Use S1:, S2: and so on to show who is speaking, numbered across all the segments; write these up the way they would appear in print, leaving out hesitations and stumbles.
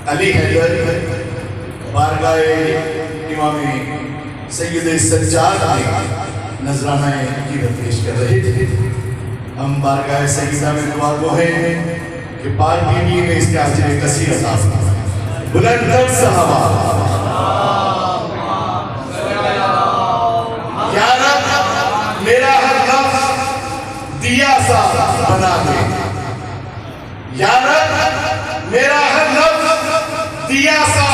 S1: علی حیدر بارگاہ امام سید سجاد میں نذرانہ عقیدت پیش کر رہے تھے۔ ہم بارگاہ سیدہ میں دعا گو ہیں کہ پاک دینی میں اس کے اجر کثیر عطا فرمائے۔ بلند تر صحابہ یا رب میرا ہر لفظ دیا سا بنا دے، یا رب میرا ہر لفظ دیا سا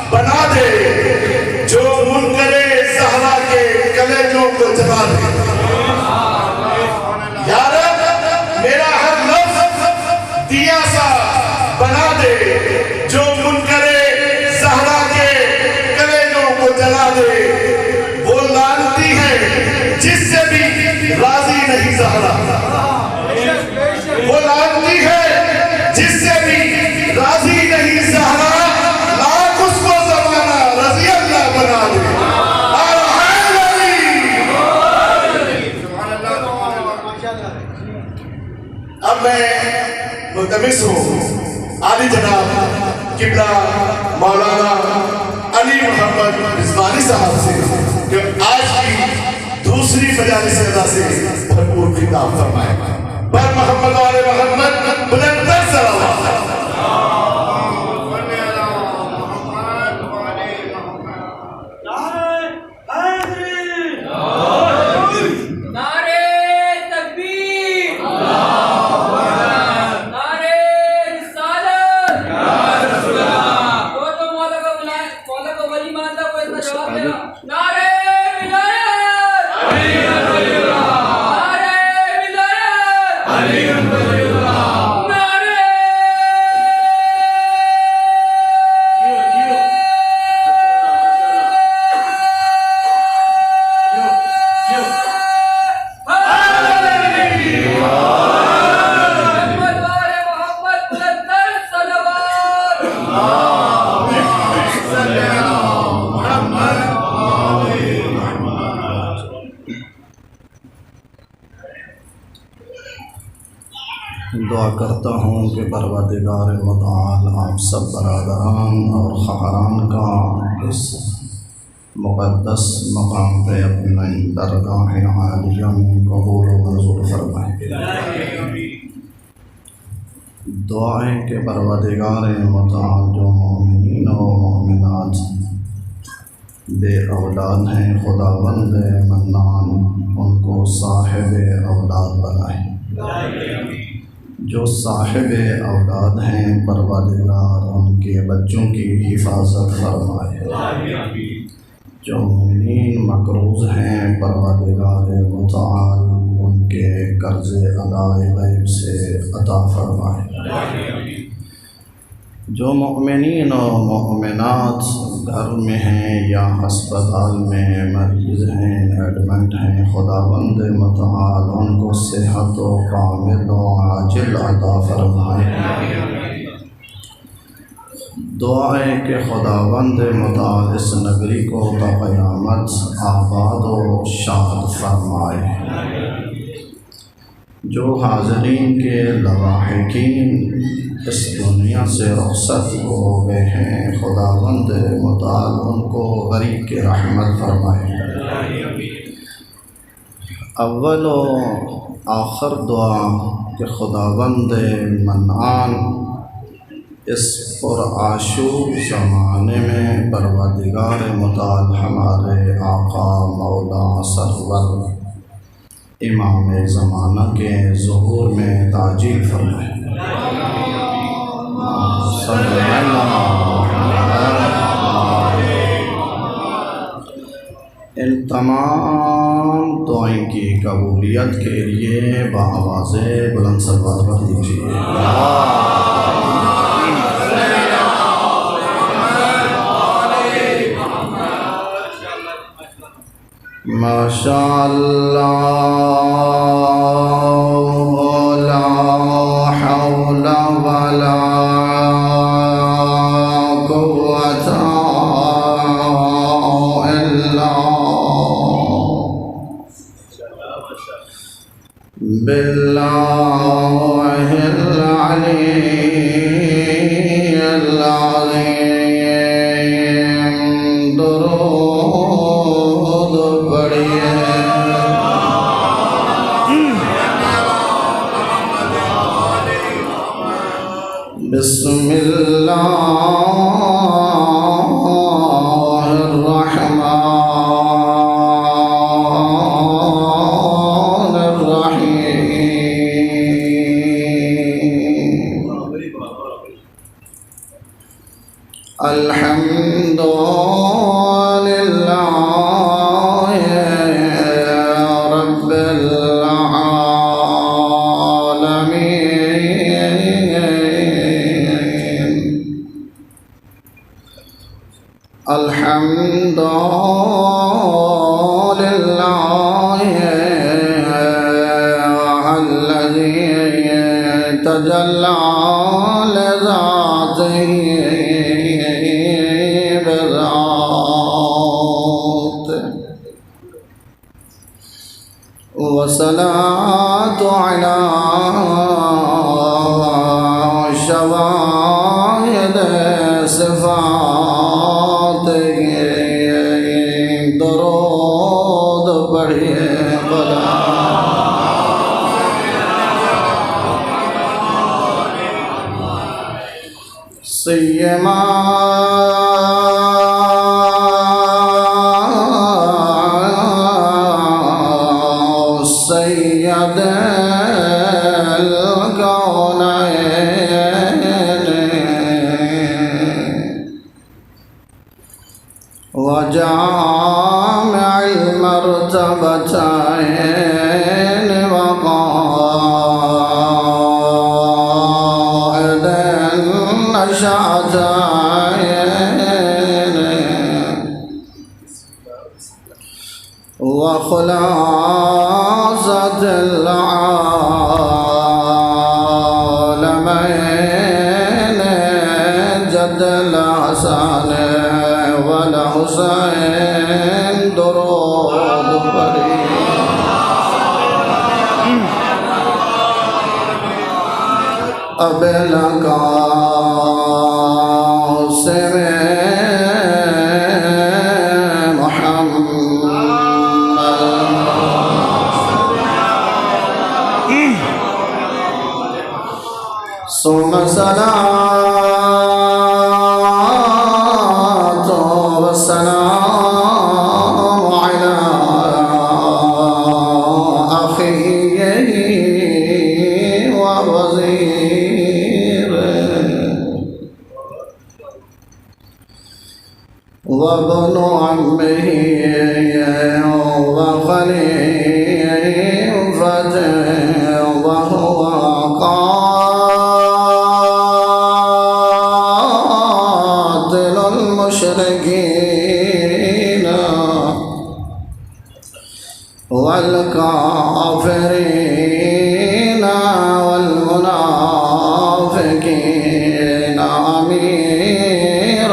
S1: بنا دے، جو منکر زہرا کے کلیجوں کو جلا دے۔ یا رب میرا ہر لفظ دیا سا بنا دے، جو منکر زہرا کے کلیجوں کو جلا دے۔ وہ لعنتی ہے جس سے بھی راضی نہیں زہرا، وہ لعنتی ہے جس سے بھی راضی نہیں زہرا، لاکھ اس کو زمانہ رضی اللہ بنا دے۔ اب میں ملتمس ہوں عالی جناب قبلہ مولانا علی محمد رضوانی صاحب سے کہ آج کی دوسری مجالس ادا سے بھرپور خطاب فرمائے۔ بر محمد و آل محمد بلند تر صلوات۔
S2: دعا کرتا ہوں کہ پروردگار متعال آپ سب برادران اور خواہران کا اس مقدس مقام پہ اپنی درگاہ عالیہ میں قبول و منظور فرمائے۔ دعائیں کہ پروردگار متعال جو مومنین و مومنات بے اولاد ہیں، خداوند منان ان کو صاحب اولاد بنائے۔ جو صاحب اولاد ہیں پروردگار ان کے بچوں کی حفاظت فرمائے۔ جو مومنین مقروض ہیں پروردگار متعال ان کے قرض ادائے غیب سے عطا فرمائے۔ جو مؤمنین و مؤمنات گھر میں ہیں یا ہسپتال میں مریض ہیں، ایڈمنٹ ہیں، خداوند متعال ان کو صحت و کامل و عاجل عطا فرمائے۔ دعائیں کہ خداوند متعال اس نگری کو تا قیامت آباد و شاد فرمائے۔ جو حاضرین کے لواحقین اس دنیا سے رخصت ہو گئے ہیں، خداوند متعال ان کو غریب کی رحمت فرمائے۔ اول و آخر دعا کہ خداوند منان اس پرآشوب زمانے میں پروردگار متعال ہمارے آقا مولا سرور امام زمانہ کے ظہور میں تعجیل فرمائے۔ ان تمام دعائیں کی قبولیت کے لیے بآواز بلند صلوات پڑھ دیجیے۔ ماشاء اللہ لا حول ولا قوة إلا بالله العلي العظيم۔ بسم الله الرحمن الرحيم الحمد لله رب العالمين الحمد لله الذي تجلى لذاته بذاته والصلاة على شواهد صفاته درود پڑھیے خدا سیما سید الکونین وجامع المرتبتين وقائد النشأتين وخلاصة العالمين جد الحسن والحسين درود پڑھیے اب لگا سے ثم الصلاة والسلام على أخيه ووزيره وابن عمه وخليفته وهو المشركين والكافرين والمنافقين أمير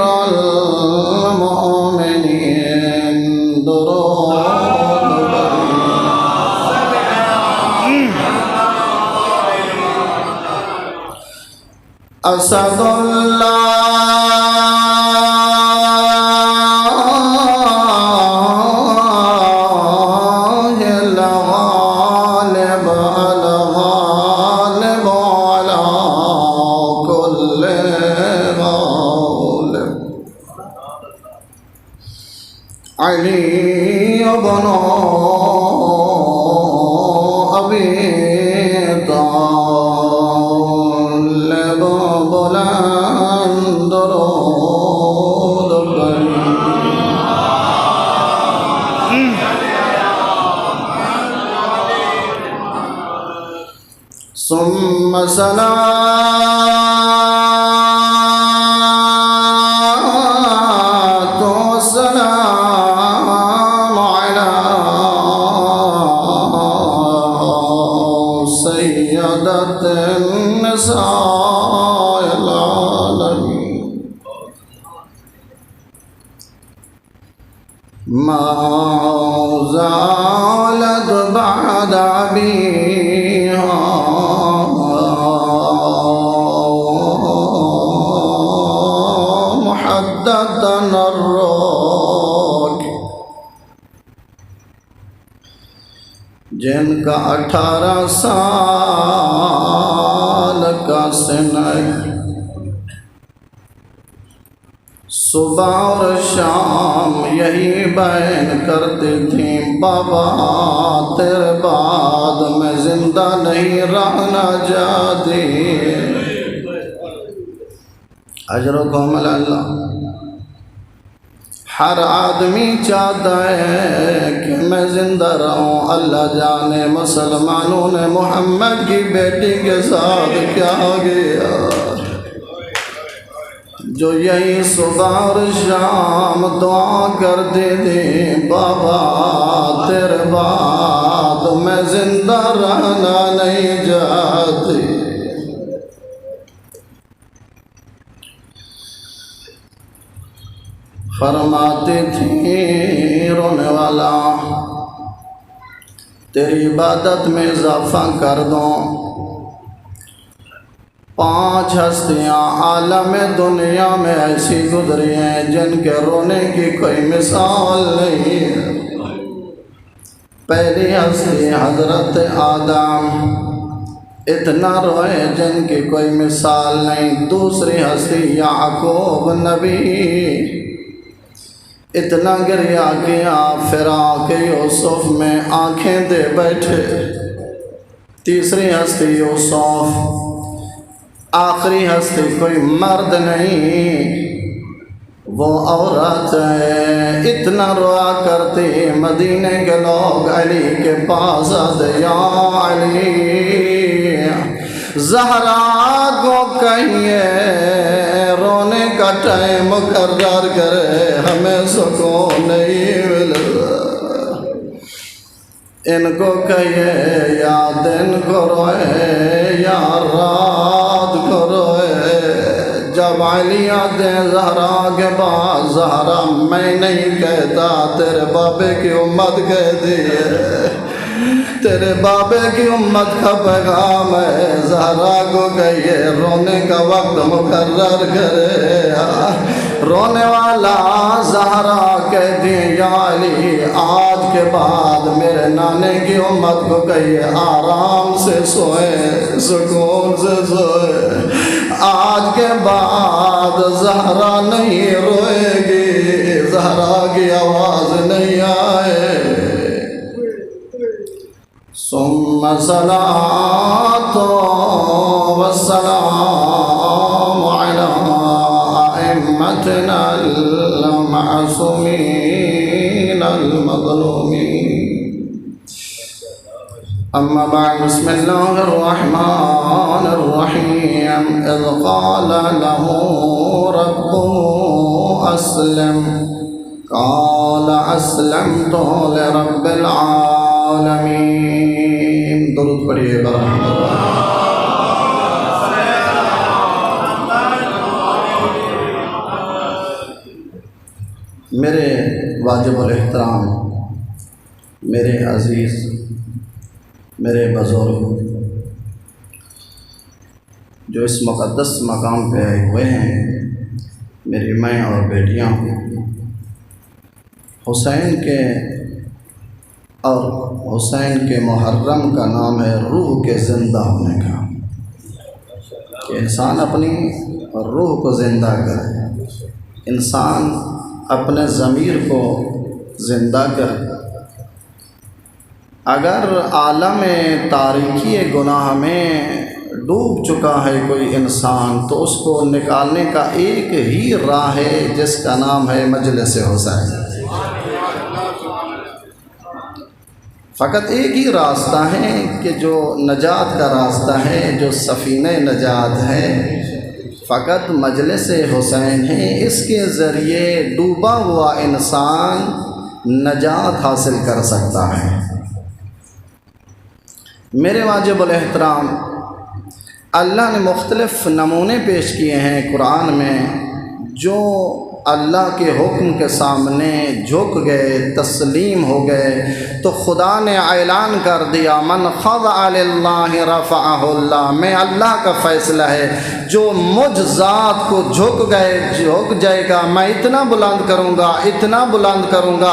S2: المؤمنين درود أسد الله علي بن أبي طالب بلند درود ثم صلاة والسلام على سيدة النساء العالمين ما زالت بعد أبيها محددا الروح جن کا 18 سال کا سن صبح اور شام یہی بیان کرتی تھیں بابا تیرے بعد میں زندہ نہیں رہنا چاہتی۔ اجرکم اللہ۔ ہر آدمی چاہتا ہے کہ میں زندہ رہوں، اللہ جانے مسلمانوں نے محمد کی بیٹی کے ساتھ کیا گیا، جو یہی صبح اور شام دعا کرتے تھے بابا تیرے بعد میں زندہ رہنا نہیں چاہتی۔ فرماتی تھی رونے والا تیری عبادت میں اضافہ کر دوں، 5 ہستیاں عالم دنیا میں ایسی گزری ہیں جن کے رونے کی کوئی مثال نہیں ہے۔ پہلی ہستی حضرت آدم، اتنا روئے جن کی کوئی مثال نہیں۔ دوسری ہستی یعقوب نبی، اتنا گریہ کیا فراق یوسف میں آنکھیں دے بیٹھے۔ تیسری ہستی یوسف، آخری ہستی کوئی مرد نہیں، وہ عورت ہے۔ اتنا روا کرتی مدینے کے لوگ علی کے پاس آتے، یا علی زہرا کو کہیے رونے کا ٹائم مقرر کرے، ہمیں سکون نہیں ملتا۔ ان کو کہیے یا دن کو روئے یا رات کو روئے۔ جب علی آتے زہرا کے بعد، زہرا میں نہیں کہتا، تیرے بابے کی امت کہتی ہے، تیرے بابے کی امت کا پیغام ہے۔ زہرا کو کہیے رونے کا وقت مقرر کرے۔ رونے والا زہرا کہتی ہے یا علی آج کے بعد میرے نانے کی امت کو کہیے آرام سے سوئے، سکون سے سوئے۔ آج کے بعد زہرا نہیں روئے گی، زہرا کی آواز نہیں آئے۔ ثم صلاۃ والسلام علی ائمتنا المعصومین المظلومین، اما بعد، بسم اللہ الرحمن الرحیم۔ اذ قال له ربه اسلم قال اسلمت لرب العالمین۔ درود پڑھیے برحمت اللہ۔ میرے واجب الاحترام، میرے عزیز، میرے بزرگ جو اس مقدس مقام پہ آئے ہوئے ہیں، میری مائیں اور بیٹیاں، حسین کے اور حسین کے محرم کا نام ہے روح کے زندہ ہونے کا، کہ انسان اپنی روح کو زندہ کرے، انسان اپنے ضمیر کو زندہ کرے۔ اگر عالم تاریکی گناہ میں ڈوب چکا ہے کوئی انسان، تو اس کو نکالنے کا ایک ہی راہ ہے جس کا نام ہے مجلس حسین۔ فقط ایک ہی راستہ ہے کہ جو نجات کا راستہ ہے، جو سفینہ نجات ہے، فقط مجلس حسین ہے۔ اس کے ذریعے ڈوبا ہوا انسان نجات حاصل کر سکتا ہے۔ میرے واجب الاحترام، اللہ نے مختلف نمونے پیش کیے ہیں قرآن میں، جو اللہ کے حکم کے سامنے جھک گئے، تسلیم ہو گئے، تو خدا نے اعلان کر دیا من خضع للہ رفعہ اللہ، میں اللہ کا فیصلہ ہے جو مجھ ذات کو جھک جائے گا میں اتنا بلند کروں گا، اتنا بلند کروں گا،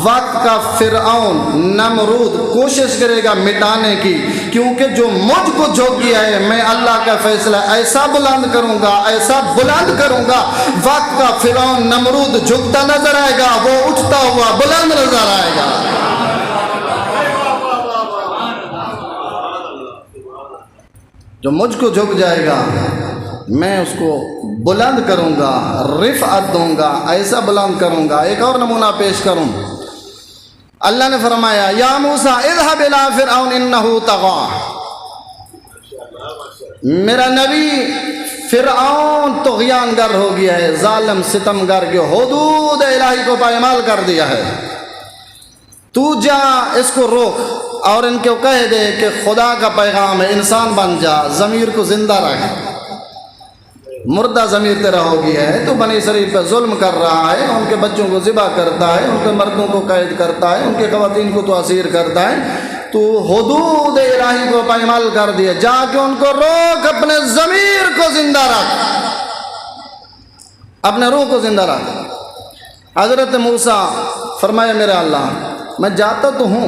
S2: وقت کا فرعون نمرود کوشش کرے گا مٹانے کی، کیونکہ جو مجھ کو جھک گیا ہے میں اللہ کا فیصلہ ایسا بلند کروں گا، ایسا بلند کروں گا، وقت کا فرعون نمرود جھکتا نظر آئے گا، وہ اٹھتا ہوا بلند نظر آئے گا۔ جو مجھ کو جھک جائے گا میں اس کو بلند کروں گا، رفعت دوں گا، ایسا بلند کروں گا۔ ایک اور نمونہ پیش کروں، اللہ نے فرمایا یا موسیٰ اذهب الى فرعون انه طغى، میرا نبی فرعون طغیان گر ہو گیا ہے، ظالم ستم گر کے حدود الہی کو پائمال کر دیا ہے، تو جا اس کو روک اور ان کو کہہ دے کہ خدا کا پیغام ہے، انسان بن جا، ضمیر کو زندہ رکھ، مردہ ضمیر تیرا ہو گیا ہے، تو بنی اسرائیل پہ ظلم کر رہا ہے، ان کے بچوں کو ذبح کرتا ہے، ان کے مردوں کو قید کرتا ہے، ان کے خواتین کو تو اسیر کرتا ہے، تو حدود الہی کو پائمال کر دیا، جا کے ان کو روک، اپنے ضمیر کو زندہ رکھ، اپنے روح کو زندہ رکھ۔ حضرت موسیٰ فرمایا میرے اللہ میں جاتا تو ہوں،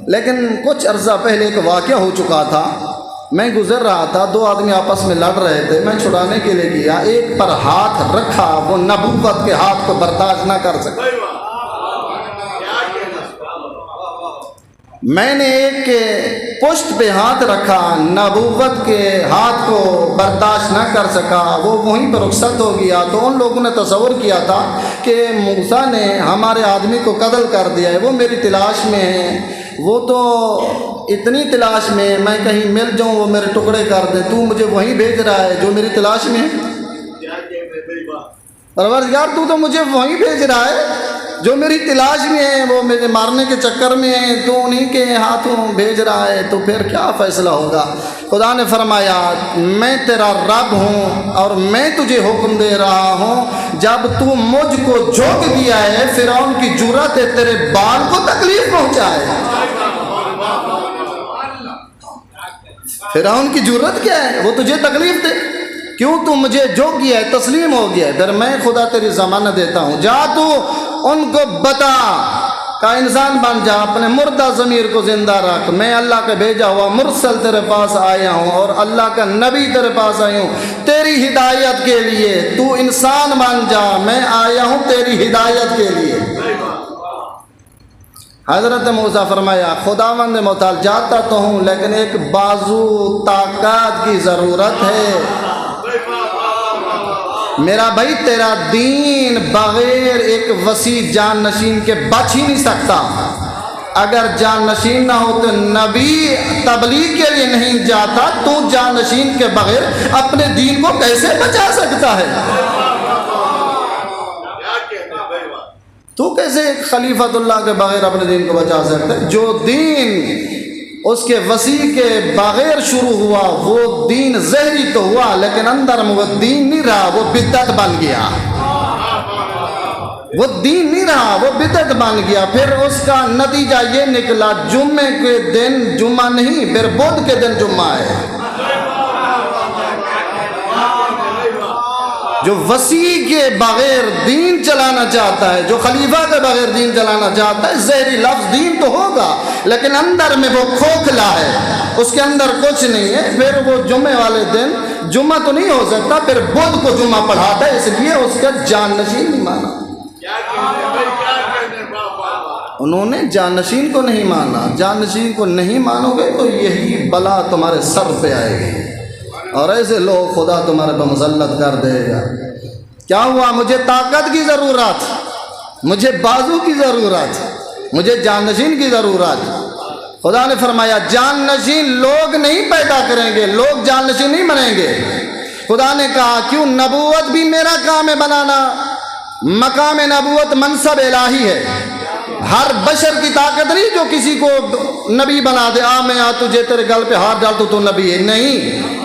S2: لیکن کچھ عرصہ پہلے ایک واقعہ ہو چکا تھا، میں گزر رہا تھا، دو آدمی آپس میں لڑ رہے تھے، میں چھڑانے کے لیے گیا، ایک پر ہاتھ رکھا، وہ نبوت کے ہاتھ کو برداشت نہ کر سکا، میں نے ایک کے پشت پہ ہاتھ رکھا، نبوت کے ہاتھ کو برداشت نہ کر سکا، وہ وہیں پر رخصت ہو گیا۔ تو ان لوگوں نے تصور کیا تھا کہ موسیٰ نے ہمارے آدمی کو قتل کر دیا ہے، وہ میری تلاش میں ہے، وہ تو اتنی تلاش میں میں کہیں مل جاؤں وہ میرے ٹکڑے کر دے، تو مجھے وہیں بھیج رہا ہے جو میری تلاش میں ہے۔ پروردگار تو مجھے وہیں بھیج رہا ہے جو میری تلاش میں ہے، وہ میرے مارنے کے چکر میں ہے، تو انہیں کے ہاتھوں بھیج رہا ہے، تو پھر کیا فیصلہ ہوگا؟ خدا نے فرمایا میں تیرا رب ہوں اور میں تجھے حکم دے رہا ہوں، جب تو مجھ کو جھک گیا ہے، فرعون کی جرأت ہے تیرے بال کو تکلیف پہنچائے۔ فرعون کی جرأت کیا ہے؟ وہ تجھے تکلیف دے، کیوں تو مجھے جھک گیا ہے، تسلیم ہو گیا ہے، پھر میں خدا تیری ضمانت دیتا ہوں، جا تو ان کو بتا کا انسان بن جا، اپنے مردہ ضمیر کو زندہ رکھ، میں اللہ کا بھیجا ہوا مرسل تیرے پاس آیا ہوں اور اللہ کا نبی تیرے پاس آیا ہوں تیری ہدایت کے لیے، تو انسان بن جا، میں آیا ہوں تیری ہدایت کے لیے۔ حضرت موسیٰ فرمایا خداوند متعال جاتا تو ہوں، لیکن ایک بازو طاقت کی ضرورت ہے، میرا بھائی تیرا دین بغیر ایک وسیع جان نشین کے بچ ہی نہیں سکتا، اگر جان نشین نہ ہو تو نبی تبلیغ کے لیے نہیں جاتا، تو جان نشین کے بغیر اپنے دین کو کیسے بچا سکتا ہے؟ تو کیسے ایک خلیفۃ اللہ کے بغیر اپنے دین کو بچا سکتا ہے؟ جو دین اس کے وسیع کے بغیر شروع ہوا وہ دین زہری تو ہوا، لیکن اندر میں وہ دین نہیں رہا، وہ بدعت بن گیا، وہ دین نہیں رہا، وہ بدعت بن گیا۔ پھر اس کا نتیجہ یہ نکلا جمعے کے دن جمعہ نہیں، پھر بدھ کے دن جمعہ ہے۔ جو وسیع کے بغیر دین چلانا چاہتا ہے، جو خلیفہ کے بغیر دین چلانا چاہتا ہے، زہری لفظ دین تو ہوگا لیکن اندر میں وہ کھوکھلا ہے، اس کے اندر کچھ نہیں ہے، پھر وہ جمعے والے دن جمعہ تو نہیں ہو سکتا، پھر بدھ کو جمعہ پڑھاتا ہے، اس لیے اس کا جان نشین نہیں مانا، انہوں نے جان نشین کو نہیں مانا۔ جان نشین کو نہیں مانو گے تو یہی بلا تمہارے سر پہ آئے گی اور ایسے لوگ خدا تمہارے پہ مسلط کر دے گا۔ کیا ہوا؟ مجھے طاقت کی ضرورت، مجھے بازو کی ضرورت، مجھے جانشین کی ضرورت۔ خدا نے فرمایا جانشین لوگ نہیں پیدا کریں گے، لوگ جانشین نہیں بنیں گے۔ خدا نے کہا کیوں؟ نبوت بھی میرا کام ہے بنانا، مقام نبوت منصب الہی ہے، ہر بشر کی طاقت نہیں جو کسی کو نبی بنا دے، میں تجھے تیرے گل پہ ہاتھ ڈال تو نبی ہے، نہیں،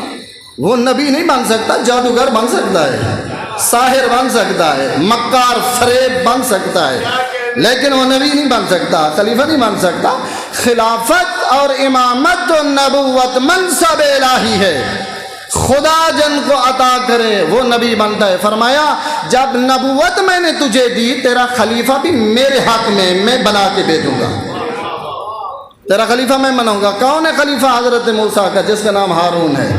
S2: وہ نبی نہیں بن سکتا، جادوگر بن سکتا ہے، ساحر بن سکتا ہے، مکار فریب بن سکتا ہے، لیکن وہ نبی نہیں بن سکتا، خلیفہ نہیں بن سکتا۔ خلافت اور امامت و نبوت منصب الہی ہے، خدا جن کو عطا کرے وہ نبی بنتا ہے۔ فرمایا جب نبوت میں نے تجھے دی تیرا خلیفہ بھی میرے حق میں بنا کے بھیجوں گا، تیرا خلیفہ میں بناؤں گا۔ کون ہے خلیفہ؟ حضرت موسیٰ کا، جس کا نام ہارون ہے۔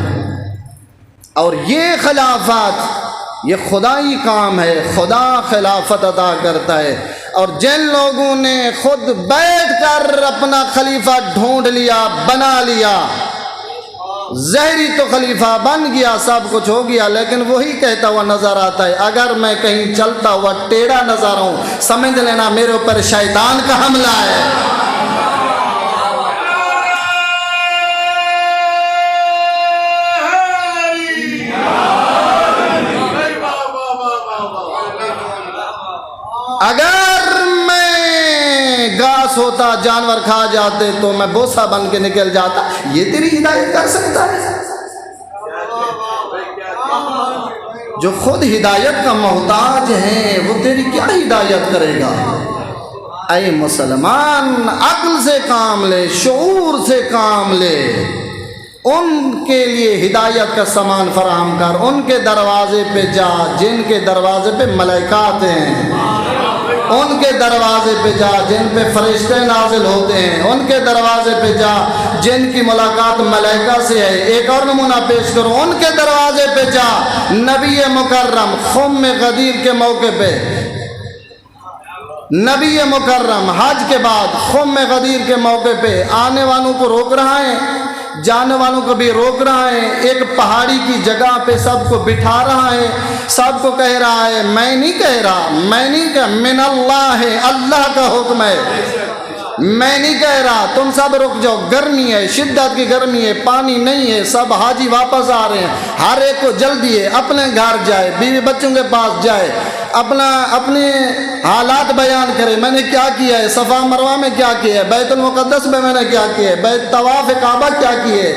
S2: اور یہ خلافت یہ خدائی کام ہے، خدا خلافت عطا کرتا ہے۔ اور جن لوگوں نے خود بیٹھ کر اپنا خلیفہ ڈھونڈ لیا، بنا لیا، ظاہری تو خلیفہ بن گیا، سب کچھ ہو گیا، لیکن وہی کہتا ہوا نظر آتا ہے اگر میں کہیں چلتا ہوا ٹیڑھا نظر آؤں سمجھ لینا میرے اوپر شیطان کا حملہ ہے۔ اگر میں گھاس ہوتا جانور کھا جاتے تو میں بوسہ بن کے نکل جاتا، یہ تیری ہدایت کر سکتا ہے؟ جو خود ہدایت کا محتاج ہے وہ تیری کیا ہدایت کرے گا؟ اے مسلمان، عقل سے کام لے، شعور سے کام لے، ان کے لیے ہدایت کا سامان فراہم کر، ان کے دروازے پہ جا جن کے دروازے پہ ملائکات ہیں، ان کے دروازے پہ جا جن پہ فرشتے نازل ہوتے ہیں، ان کے دروازے پہ جا جن کی ملاقات ملائکہ سے ہے۔ ایک اور نمونہ پیش کروں، ان کے دروازے پہ جا نبی مکرم خم غدیر کے موقع پہ، نبی مکرم حج کے بعد خم غدیر کے موقع پہ آنے والوں کو روک رہا ہے، جانے والوں کو بھی روک رہا ہے، ایک پہاڑی کی جگہ پہ سب کو بٹھا رہا ہے، سب کو کہہ رہا ہے میں نہیں کہہ رہا، میں نہیں کہہ، من اللہ ہے، اللہ کا حکم ہے، میں نہیں کہہ رہا، تم سب رک جاؤ، گرمی ہے، شدت کی گرمی ہے، پانی نہیں ہے، سب حاجی واپس آ رہے ہیں، ہر ایک کو جلدی ہے، اپنے گھر جائے، بیوی بچوں کے پاس جائے، اپنے حالات بیان کرے، میں نے کیا کیا ہے، صفا مروہ میں کیا کیا ہے، بیت المقدس میں نے کیا کیا ہے، بیت طواف کعبہ کیا کیے،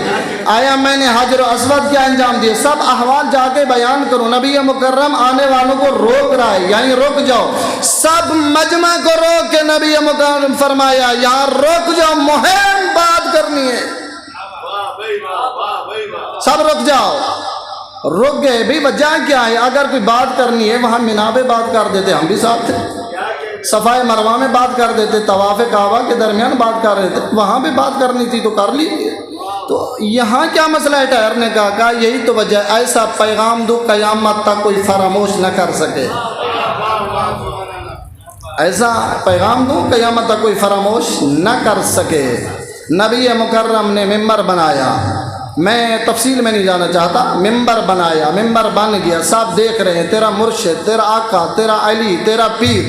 S2: آیا میں نے حجر و اسود کیا انجام دیے، سب احوال جا کے بیان کرو۔ نبی مکرم آنے والوں کو روک رہا ہے، یہیں رک جاؤ، سب مجمع کو روک کے نبی مکرم فرمایا یہاں رک جاؤ، مہم بات کرنی ہے، سب رک جاؤ، رک گئے۔ بھی وجہ کیا ہے؟ اگر کوئی بات کرنی ہے وہاں مینا پہ بات کر دیتے، ہم بھی ساتھ تھے، صفائے مروہ میں بات کر دیتے، طواف کعبہ کے درمیان بات کر رہے تھے، وہاں بھی بات کرنی تھی تو کر لی۔ تو یہاں کیا مسئلہ ہے ٹھہرنے کا؟ کہا یہی تو وجہ، ایسا پیغام دو قیامت تک کوئی فراموش نہ کر سکے، ایسا پیغام دو قیامت تک کوئی فراموش نہ کر سکے۔ نبی مکرم نے ممبر بنایا، میں تفصیل میں نہیں جانا چاہتا، ممبر بنایا، ممبر بن گیا، سب دیکھ رہے ہیں تیرا مرشد، تیرا آقا، تیرا علی، تیرا پیر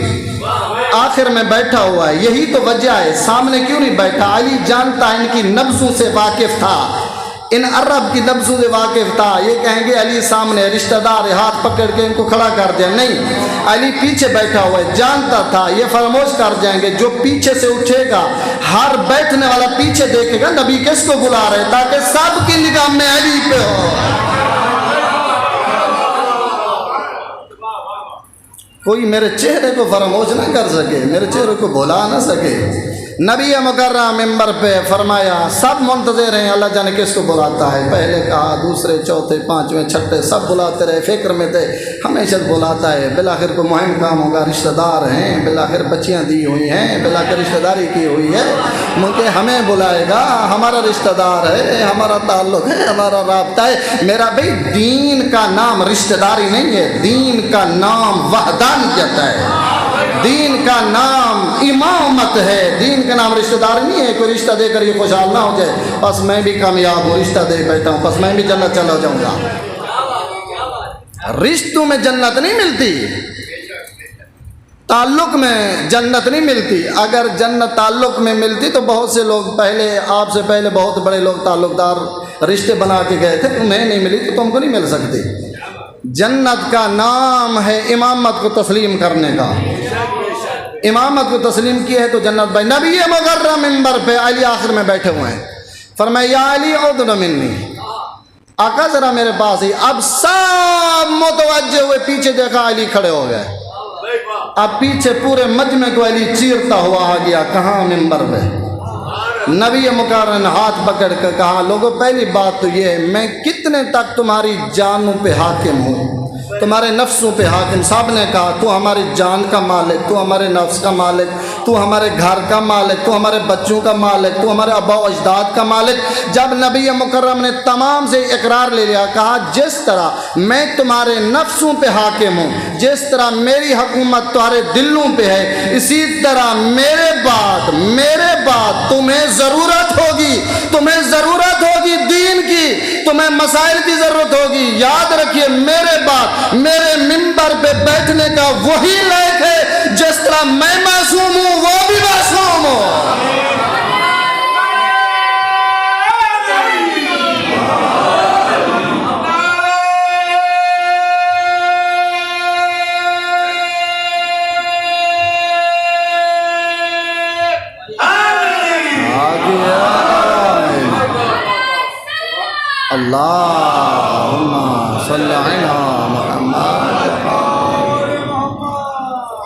S2: آخر میں بیٹھا ہوا ہے۔ یہی تو وجہ ہے، سامنے کیوں نہیں بیٹھا؟ علی جانتا ان کی نبضوں سے واقف تھا، ان عرب کی نبضوں سے واقف تھا، یہ کہیں گے علی سامنے رشتہ دار ہے، ہاتھ پکڑ کے ان کو کھڑا کر دیا، نہیں، علی پیچھے بیٹھا ہوا ہے، جانتا تھا یہ فراموش کر جائیں گے، جو پیچھے سے اٹھے گا ہر بیٹھنے والا پیچھے دیکھے گا نبی کس کو بلا رہے، تاکہ سب کی نگاہ میں علی پہ ہو۔ کوئی میرے چہرے کو فراموش نہ کر سکے، میرے چہرے کو بھلا نہ سکے۔ نبی مکرم ممبر پہ فرمایا، سب منتظر ہیں اللہ جانے کس کو بلاتا ہے، پہلے کہا، دوسرے، چوتھے، پانچویں، چھٹے، سب بلاتے رہے، فکر میں تھے ہمیشہ بلاتا ہے، بالآخر کو مہم کام ہوگا، رشتہ دار ہیں، بالآخر بچیاں دی ہوئی ہیں، بالآخر رشتہ داری کی ہوئی ہے، مجھے ہمیں بلائے گا، ہمارا رشتہ دار ہے، ہمارا تعلق ہے، ہمارا رابطہ ہے۔ میرا بھائی دین کا نام رشتہ داری نہیں ہے، دین کا نام وحدانیت ہے، دین کا نام امامت ہے، دین کا نام رشتہ دار نہیں ہے۔ کوئی رشتہ دے کر یہ خوشحال نہ ہو جائے بس میں بھی کامیاب ہوں، رشتہ دے بیٹھا ہوں بس میں بھی جنت چلا جاؤں گا۔ رشتوں میں جنت نہیں ملتی، تعلق میں جنت نہیں ملتی۔ اگر جنت تعلق میں ملتی تو بہت سے لوگ پہلے آپ سے پہلے بہت بڑے لوگ تعلق دار رشتے بنا کے گئے تھے، تمہیں نہیں ملی تو تم کو نہیں مل سکتی۔ جنت کا نام ہے امامت کو تسلیم کرنے کا، امامت کو تسلیم کی ہے تو جنت بھائی۔ نبی مکرم ممبر پہ، علی آخر میں بیٹھے ہوئے ہیں، فرمایا یا علی عدن منی، آقا ذرا میرے پاس ہی۔ اب سب متوجہ ہوئے، پیچھے دیکھا علی کھڑے ہو گئے، اب پیچھے پورے مجمع کو علی چیرتا ہوا آ گیا، کہاں؟ ممبر پہ۔ نبی مکرم نے ہاتھ پکڑ کر کہا لوگوں پہلی بات تو یہ ہے میں کتنے تک تمہاری جانوں پہ حاکم ہوں، تمہارے نفسوں پہ حاکم۔ صاحب نے کہا تو ہماری جان کا مالک، تو ہمارے نفس کا مالک، تو ہمارے گھر کا مالک، تو ہمارے بچوں کا مالک، تو ہمارے آباء و اجداد کا مالک۔ جب نبی مکرم نے تمام سے اقرار لے لیا، کہا جس طرح میں تمہارے نفسوں پہ حاکم ہوں، جس طرح میری حکومت تمہارے دلوں پہ ہے، اسی طرح میرے بعد تمہیں ضرورت ہوگی دین کی، تمہیں مسائل کی ضرورت ہوگی۔ یاد رکھیے میرے بعد میرے منبر پہ بیٹھنے کا وہی لائق ہے جس طرح میں معصوم ہوں وہ بھی معصوم ہو۔ اللہم صلی علی محمد۔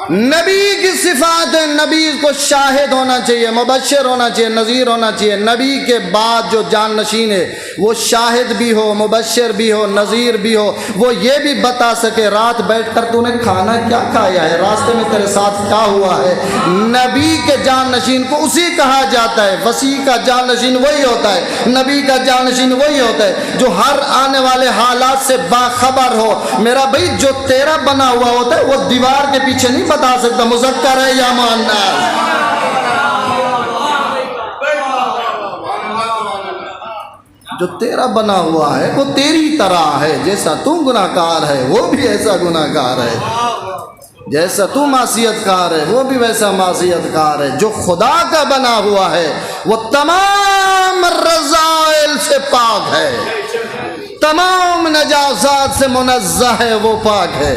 S2: نبی کی صفات ہے، نبی کو شاہد ہونا چاہیے، مبشر ہونا چاہیے، نذیر ہونا چاہیے۔ نبی کے بعد جو جان نشین ہے وہ شاہد بھی ہو، مبشر بھی ہو، نذیر بھی ہو، وہ یہ بھی بتا سکے رات بیٹھ کر تو نے کھانا کیا کھایا ہے، راستے میں تیرے ساتھ کیا ہوا ہے۔ نبی کے جان نشین کو اسی کہا جاتا ہے۔ وسیع کا جان نشین وہی ہوتا ہے، نبی کا جان نشین وہی ہوتا ہے جو ہر آنے والے حالات سے باخبر ہو۔ میرا بھائی جو تیرا بنا ہوا ہوتا ہے وہ دیوار کے پیچھے نہیں بتا سکتا مذکر ہے یا مؤنث۔ جو تیرا بنا ہوا ہے وہ تیری طرح ہے، جیسا تو گناہ کار ہے وہ بھی ایسا گناہ کار ہے، جیسا تو معصیت کار ہے وہ بھی ویسا معصیت کار ہے۔ جو خدا کا بنا ہوا ہے وہ تمام رذائل سے پاک ہے، تمام نجاسات سے منزہ ہے، وہ پاک ہے۔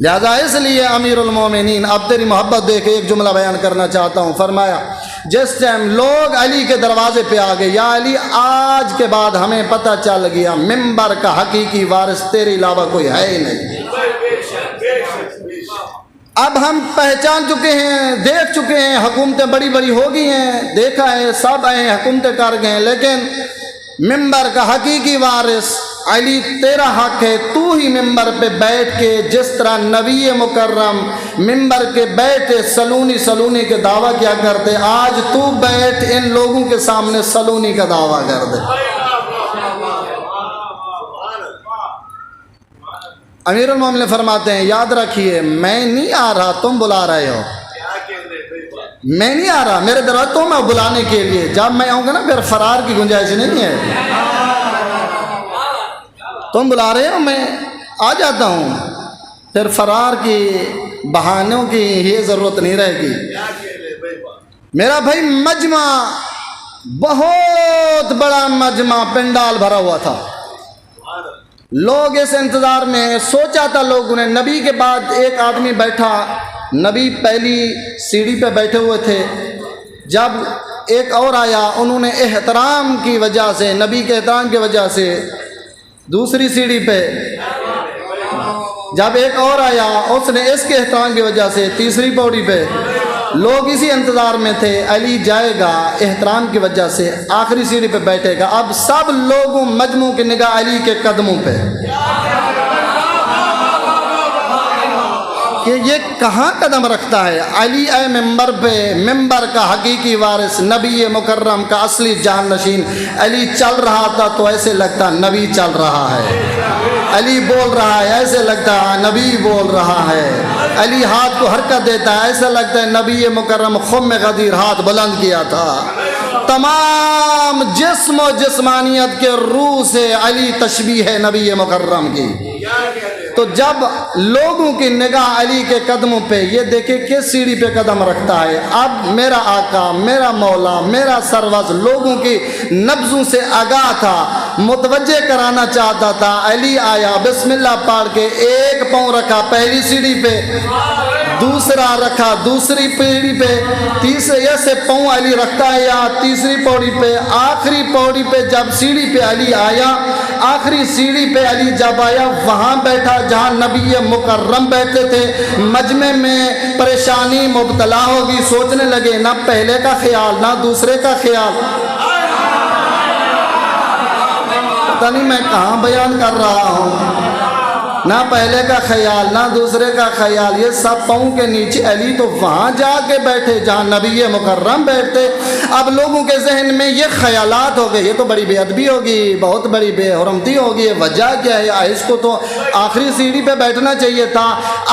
S2: لہذا اس لیے امیر المومنین، اب تیری محبت دیکھ کے ایک جملہ بیان کرنا چاہتا ہوں، فرمایا جس ٹائم لوگ علی کے دروازے پہ آ گئے، یا علی آج کے بعد ہمیں پتہ چل گیا منبر کا حقیقی وارث تیرے علاوہ کوئی ہے ہی نہیں۔ اب ہم پہچان چکے ہیں، دیکھ چکے ہیں، حکومتیں بڑی بڑی ہو گئی ہیں، دیکھا ہے سب آئے حکومتیں کر گئے، لیکن منبر کا حقیقی وارث علی تیرا حق ہے، تو ہی منبر پہ بیٹھ کے جس طرح نبی مکرم منبر کے بیٹھے سلونی کے دعویٰ کیا کرتے، آج تو بیٹھ ان لوگوں کے سامنے سلونی کا دعویٰ کر دے۔ امیر المومنین فرماتے ہیں یاد رکھیے میں نہیں آ رہا، تم بلا رہے ہو، میں نہیں آ رہا، میرے دروازے تم میں بلانے کے لیے، جب میں آؤں گا نا پھر فرار کی گنجائش نہیں ہے، تم بلا رہے ہو میں آ جاتا ہوں، پھر فرار کی بہانوں کی یہ ضرورت نہیں رہے گی۔ میرا بھائی مجمع بہت بڑا مجمع پنڈال بھرا ہوا تھا، لوگ اس انتظار میں، سوچا تھا لوگوں نے نبی کے بعد ایک آدمی بیٹھا، نبی پہلی سیڑھی پہ بیٹھے ہوئے تھے، جب ایک اور آیا انہوں نے احترام کی وجہ سے، نبی کے احترام کی وجہ سے دوسری سیڑھی پہ، جب ایک اور آیا اس نے اس کے احترام کی وجہ سے تیسری پوڑی پہ، لوگ اسی انتظار میں تھے علی جائے گا احترام کی وجہ سے آخری سیڑھی پہ بیٹھے گا۔ اب سب لوگوں مجموع کی نگاہ علی کے قدموں پہ کہ یہ کہاں قدم رکھتا ہے، علی اے منبر پہ، منبر کا حقیقی وارث، نبی مکرم کا اصلی جان نشین۔ علی چل رہا تھا تو ایسے لگتا نبی چل رہا ہے، علی بول رہا ہے ایسے لگتا ہے نبی بول رہا ہے، علی ہاتھ کو حرکت دیتا ہے ایسا لگتا ہے نبی مکرم خم غدیر ہاتھ بلند کیا تھا۔ تمام جسم و جسمانیت کے روح سے علی تشبیہ ہے نبی مکرم کی۔ تو جب لوگوں کی نگاہ علی کے قدموں پہ، یہ دیکھیں کس سیڑھی پہ قدم رکھتا ہے، اب میرا آقا، میرا مولا، میرا سرور لوگوں کی نبضوں سے آگاہ تھا، متوجہ کرانا چاہتا تھا۔ علی آیا بسم اللہ پڑھ کے ایک پاؤں رکھا پہلی سیڑھی پہ، دوسرا رکھا دوسری پیڑھی پہ، تیسرے ایسے پاؤں علی رکھتا ہے یا تیسری پوڑی پہ، آخری پوڑی پہ جب سیڑھی پہ علی آیا، آخری سیڑھی پہ علی جب آیا وہاں بیٹھا جہاں نبی مکرم بیٹھتے تھے۔ مجمع میں پریشانی مبتلا ہوگی، سوچنے لگے نہ پہلے کا خیال نہ دوسرے کا خیال، پتہ نہیں میں کہاں بیان کر رہا ہوں، نہ پہلے کا خیال نہ دوسرے کا خیال، یہ سب پاؤں کے نیچے، علی تو وہاں جا کے بیٹھے جہاں نبی مکرم بیٹھتے۔ اب لوگوں کے ذہن میں یہ خیالات ہو گئے، یہ تو بڑی بے ادبی ہوگی، بہت بڑی بے حرمتی ہوگی، وجہ کیا ہے، اس کو تو آخری سیڑھی پہ بیٹھنا چاہیے تھا۔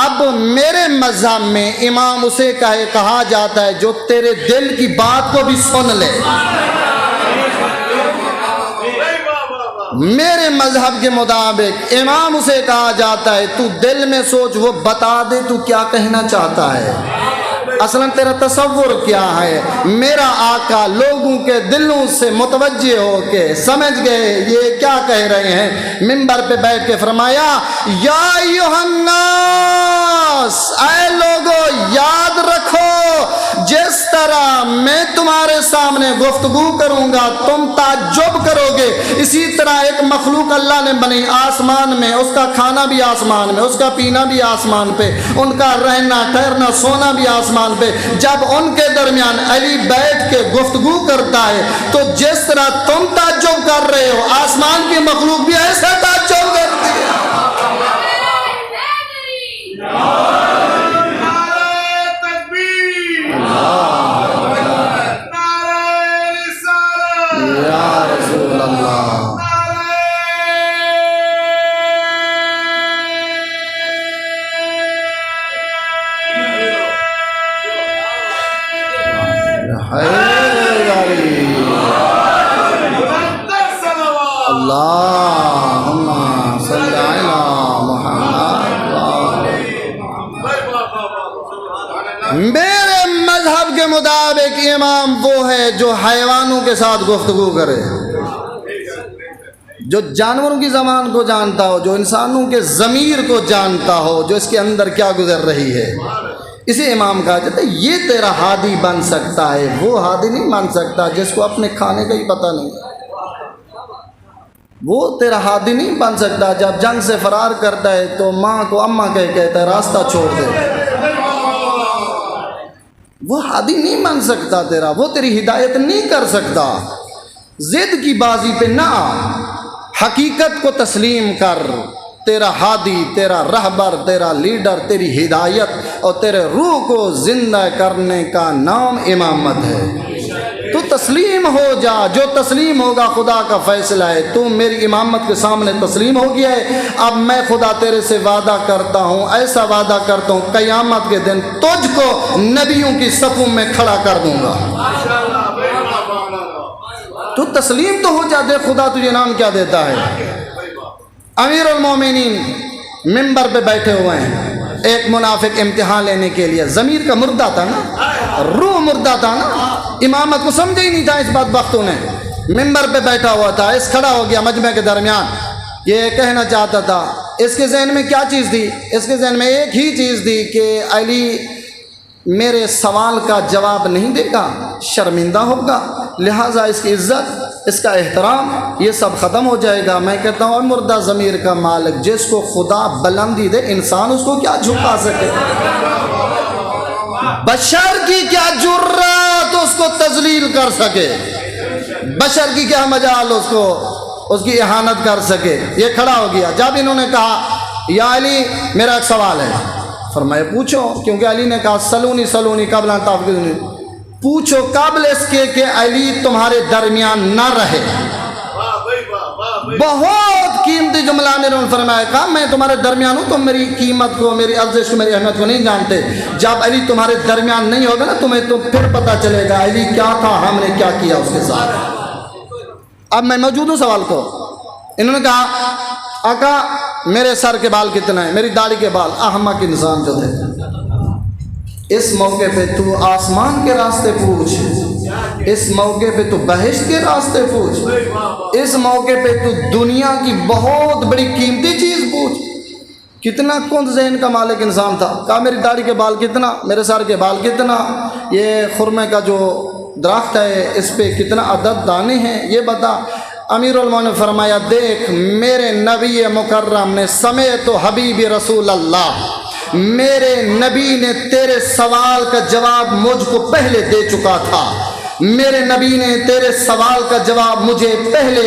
S2: اب میرے مذہب میں امام اسے کہا جاتا ہے جو تیرے دل کی بات کو بھی سن لے۔ میرے مذہب کے مطابق امام اسے کہا جاتا ہے تو دل میں سوچ، وہ بتا دے تو کیا کہنا چاہتا ہے، اصلا تیرا تصور کیا ہے۔ میرا آقا لوگوں کے دلوں سے متوجہ ہو کے سمجھ گئے یہ کیا کہہ رہے ہیں، منبر پہ بیٹھ کے فرمایا یا ایھا الناس، اے لوگو یاد رکھو جس طرح میں تمہارے سامنے گفتگو کروں گا تم تعجب کرو گے، اسی طرح ایک مخلوق اللہ نے بنی آسمان میں، اس کا کھانا بھی آسمان میں، اس کا پینا بھی آسمان پہ، ان کا رہنا ٹھہرنا سونا بھی آسمان پہ، جب ان کے درمیان علی بیٹھ کے گفتگو کرتا ہے تو جس طرح تم تعجب کر رہے ہو آسمان کی مخلوق بھی ایسا تعجب کرتی ہے۔ میرے مذہب کے مطابق امام وہ ہے جو حیوانوں کے ساتھ گفتگو کرے، جو جانوروں کی زبان کو جانتا ہو، جو انسانوں کے ضمیر کو جانتا ہو، جو اس کے اندر کیا گزر رہی ہے، اسے امام کہا جاتا ہے۔ یہ تیرا ہادی بن سکتا ہے، وہ ہادی نہیں بن سکتا جس کو اپنے کھانے کا ہی پتہ نہیں، وہ تیرا ہادی نہیں بن سکتا۔ جب جنگ سے فرار کرتا ہے تو ماں کو اماں کہتا ہے راستہ چھوڑ دے، وہ ہادی نہیں بن سکتا تیرا، وہ تیری ہدایت نہیں کر سکتا۔ ضد کی بازی پہ نہ آ، حقیقت کو تسلیم کر۔ تیرا ہادی، تیرا رہبر، تیرا لیڈر، تیری ہدایت اور تیرے روح کو زندہ کرنے کا نام امامت ہے۔ تو تسلیم ہو جا، جو تسلیم ہوگا خدا کا فیصلہ ہے۔ تو میری امامت کے سامنے تسلیم ہو گیا ہے، اب میں خدا تیرے سے وعدہ کرتا ہوں، ایسا وعدہ کرتا ہوں قیامت کے دن تجھ کو نبیوں کی صفوں میں کھڑا کر دوں گا۔ تو تسلیم تو ہو جا، دے خدا تجھے نام کیا دیتا ہے۔ امیر المومنین منبر پہ بیٹھے ہوئے ہیں، ایک منافق امتحان لینے کے لیے، ضمیر کا مردہ تھا نا، روح مردہ تھا نا، امامت کو سمجھا ہی نہیں تھا اس بات وقتوں نے، منبر پہ بیٹھا ہوا تھا، اس کھڑا ہو گیا مجمع کے درمیان، یہ کہنا چاہتا تھا۔ اس کے ذہن میں کیا چیز تھی؟ اس کے ذہن میں ایک ہی چیز تھی کہ علی میرے سوال کا جواب نہیں دے گا، شرمندہ ہوگا، لہٰذا اس کی عزت، اس کا احترام، یہ سب ختم ہو جائے گا۔ میں کہتا ہوں اور مردہ ضمیر کا مالک جس کو خدا بلندی دے، انسان اس کو کیا جھکا سکے؟ بشر کی کیا جرات اس کو تذلیل کر سکے، بشر کی کیا مجال اس کی اہانت کر سکے۔ یہ کھڑا ہو گیا، جب انہوں نے کہا یا علی میرا ایک سوال ہے، فرمایا پوچھو، کیونکہ علی نے کہا سلونی قبل ان تعفقونی، پوچھو قبل اس کے کہ علی تمہارے درمیان نہ رہے۔ بہت قیمتی جملہ میرے نے فرمایا، کہا میں تمہارے درمیان ہوں، تم میری قیمت کو، میری ارزش کو، میری اہمیت کو نہیں جانتے۔ جب علی تمہارے درمیان نہیں ہوگا نا تمہیں تو پھر پتہ چلے گا علی کیا تھا، ہم نے کیا کیا اس کے ساتھ۔ اب میں موجود ہوں سوال کو، انہوں نے کہا آقا میرے سر کے بال کتنے ہیں، میری داڑھی کے بال، احمق انسان جو تھے۔ اس موقع پہ تو آسمان کے راستے پوچھ، اس موقع پہ تو بہشت کے راستے پوچھ، اس موقع پہ تو دنیا کی بہت بڑی قیمتی چیز پوچھ، کتنا کند ذہن کا مالک انسان تھا. کہا میری داڑھی کے بال کتنا, میرے سر کے بال کتنا, یہ خرمے کا جو درخت ہے اس پہ کتنا عدد دانے ہیں یہ بتا. امیر المومنین نے فرمایا دیکھ میرے نبی مکرم نے سمیت حبیب رسول اللہ, میرے نبی نے تیرے سوال کا جواب مجھ کو پہلے دے چکا تھا. میرے نبی نے تیرے سوال کا جواب مجھے پہلے